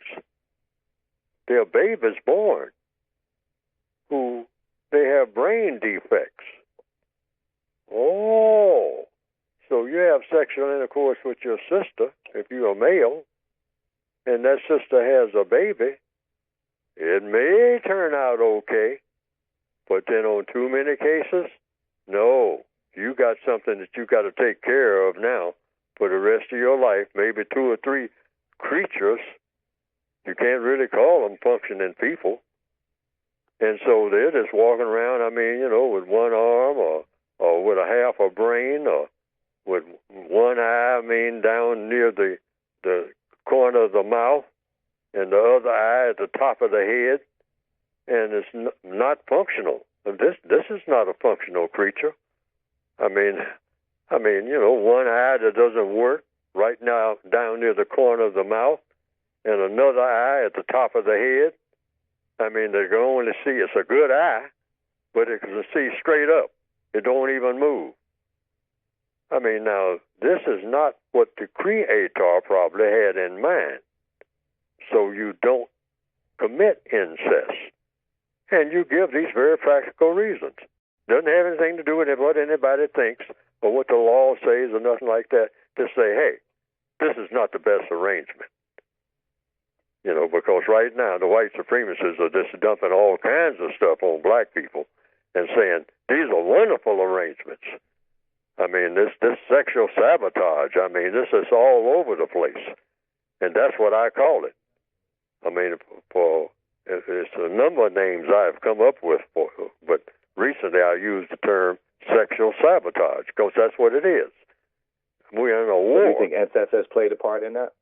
They're babies born who they have brain defects. Oh, so you have sexual intercourse with your sister, if you're a male, and that sister has a baby. It may turn out okay, but then on too many cases, no. You got something that you got to take care of now for the rest of your life, maybe 2 or 3 creatures. You can't really call them functioning people. And so they're just walking around, I mean, you know, with one arm or with a half a brain or with one eye, I mean, down near the corner of the mouth and the other eye at the top of the head. And it's not functional. This is not a functional creature. I mean, you know, one eye that doesn't work right now down near the corner of the mouth and another eye at the top of the head. I mean, they can only see, it's a good eye, but it can see straight up. It don't even move. I mean, now, this is not what the Creator probably had in mind. So you don't commit incest. And you give these very practical reasons. Doesn't have anything to do with what anybody thinks or what the law says or nothing like that. Just say, hey, this is not the best arrangement. You know, because right now the white supremacists are just dumping all kinds of stuff on black people and saying, these are wonderful arrangements. I mean, this sexual sabotage, I mean, this is all over the place. And that's what I call it. I mean, it's a number of names I've come up with for, but recently I used the term sexual sabotage because that's what it is. We're in a war. Do you think incest has played a part in that?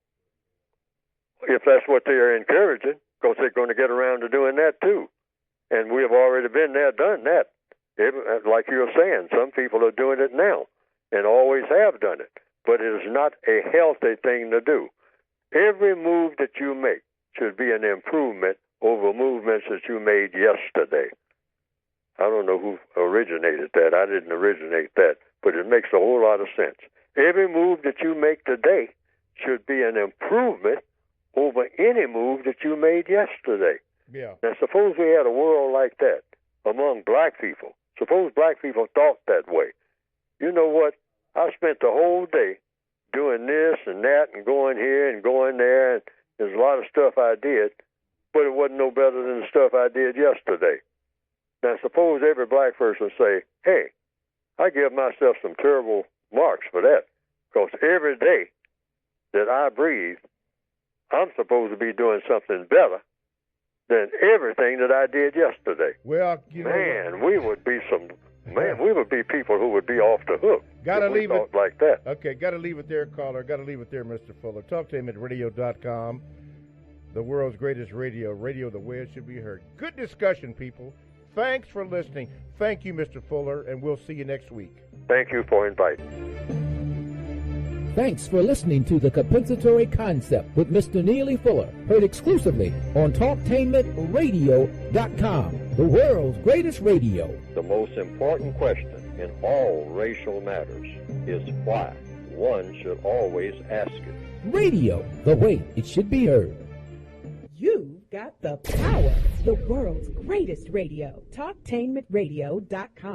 If that's what they're encouraging, because they're going to get around to doing that too. And we have already been there, done that. Like you were saying, some people are doing it now and always have done it. But it is not a healthy thing to do. Every move that you make should be an improvement over movements that you made yesterday. I don't know who originated that. I didn't originate that, but it makes a whole lot of sense. Every move that you make today should be an improvement over any move that you made yesterday. Yeah. Now, suppose we had a world like that among black people. Suppose black people thought that way. You know what? I spent the whole day doing this and that and going here and going there, and there's a lot of stuff I did, but it wasn't no better than the stuff I did yesterday. Now, suppose every black person say, hey, I give myself some terrible marks for that, because every day that I breathe, I'm supposed to be doing something better than everything that I did yesterday. Well, we would be we would be people who would be off the hook. Gotta leave it like that. Okay, gotta leave it there, caller. Gotta leave it there, Mr. Fuller. Talk to him at radio.com. The world's greatest radio the way it should be heard. Good discussion, people. Thanks for listening. Thank you, Mr. Fuller, and we'll see you next week. Thank you for inviting. Thanks for listening to The Compensatory Concept with Mr. Neely Fuller, heard exclusively on TalkTainmentRadio.com, the world's greatest radio. The most important question in all racial matters is why. One should always ask it. Radio, the way it should be heard. You've got the power. The world's greatest radio. TalkTainmentRadio.com.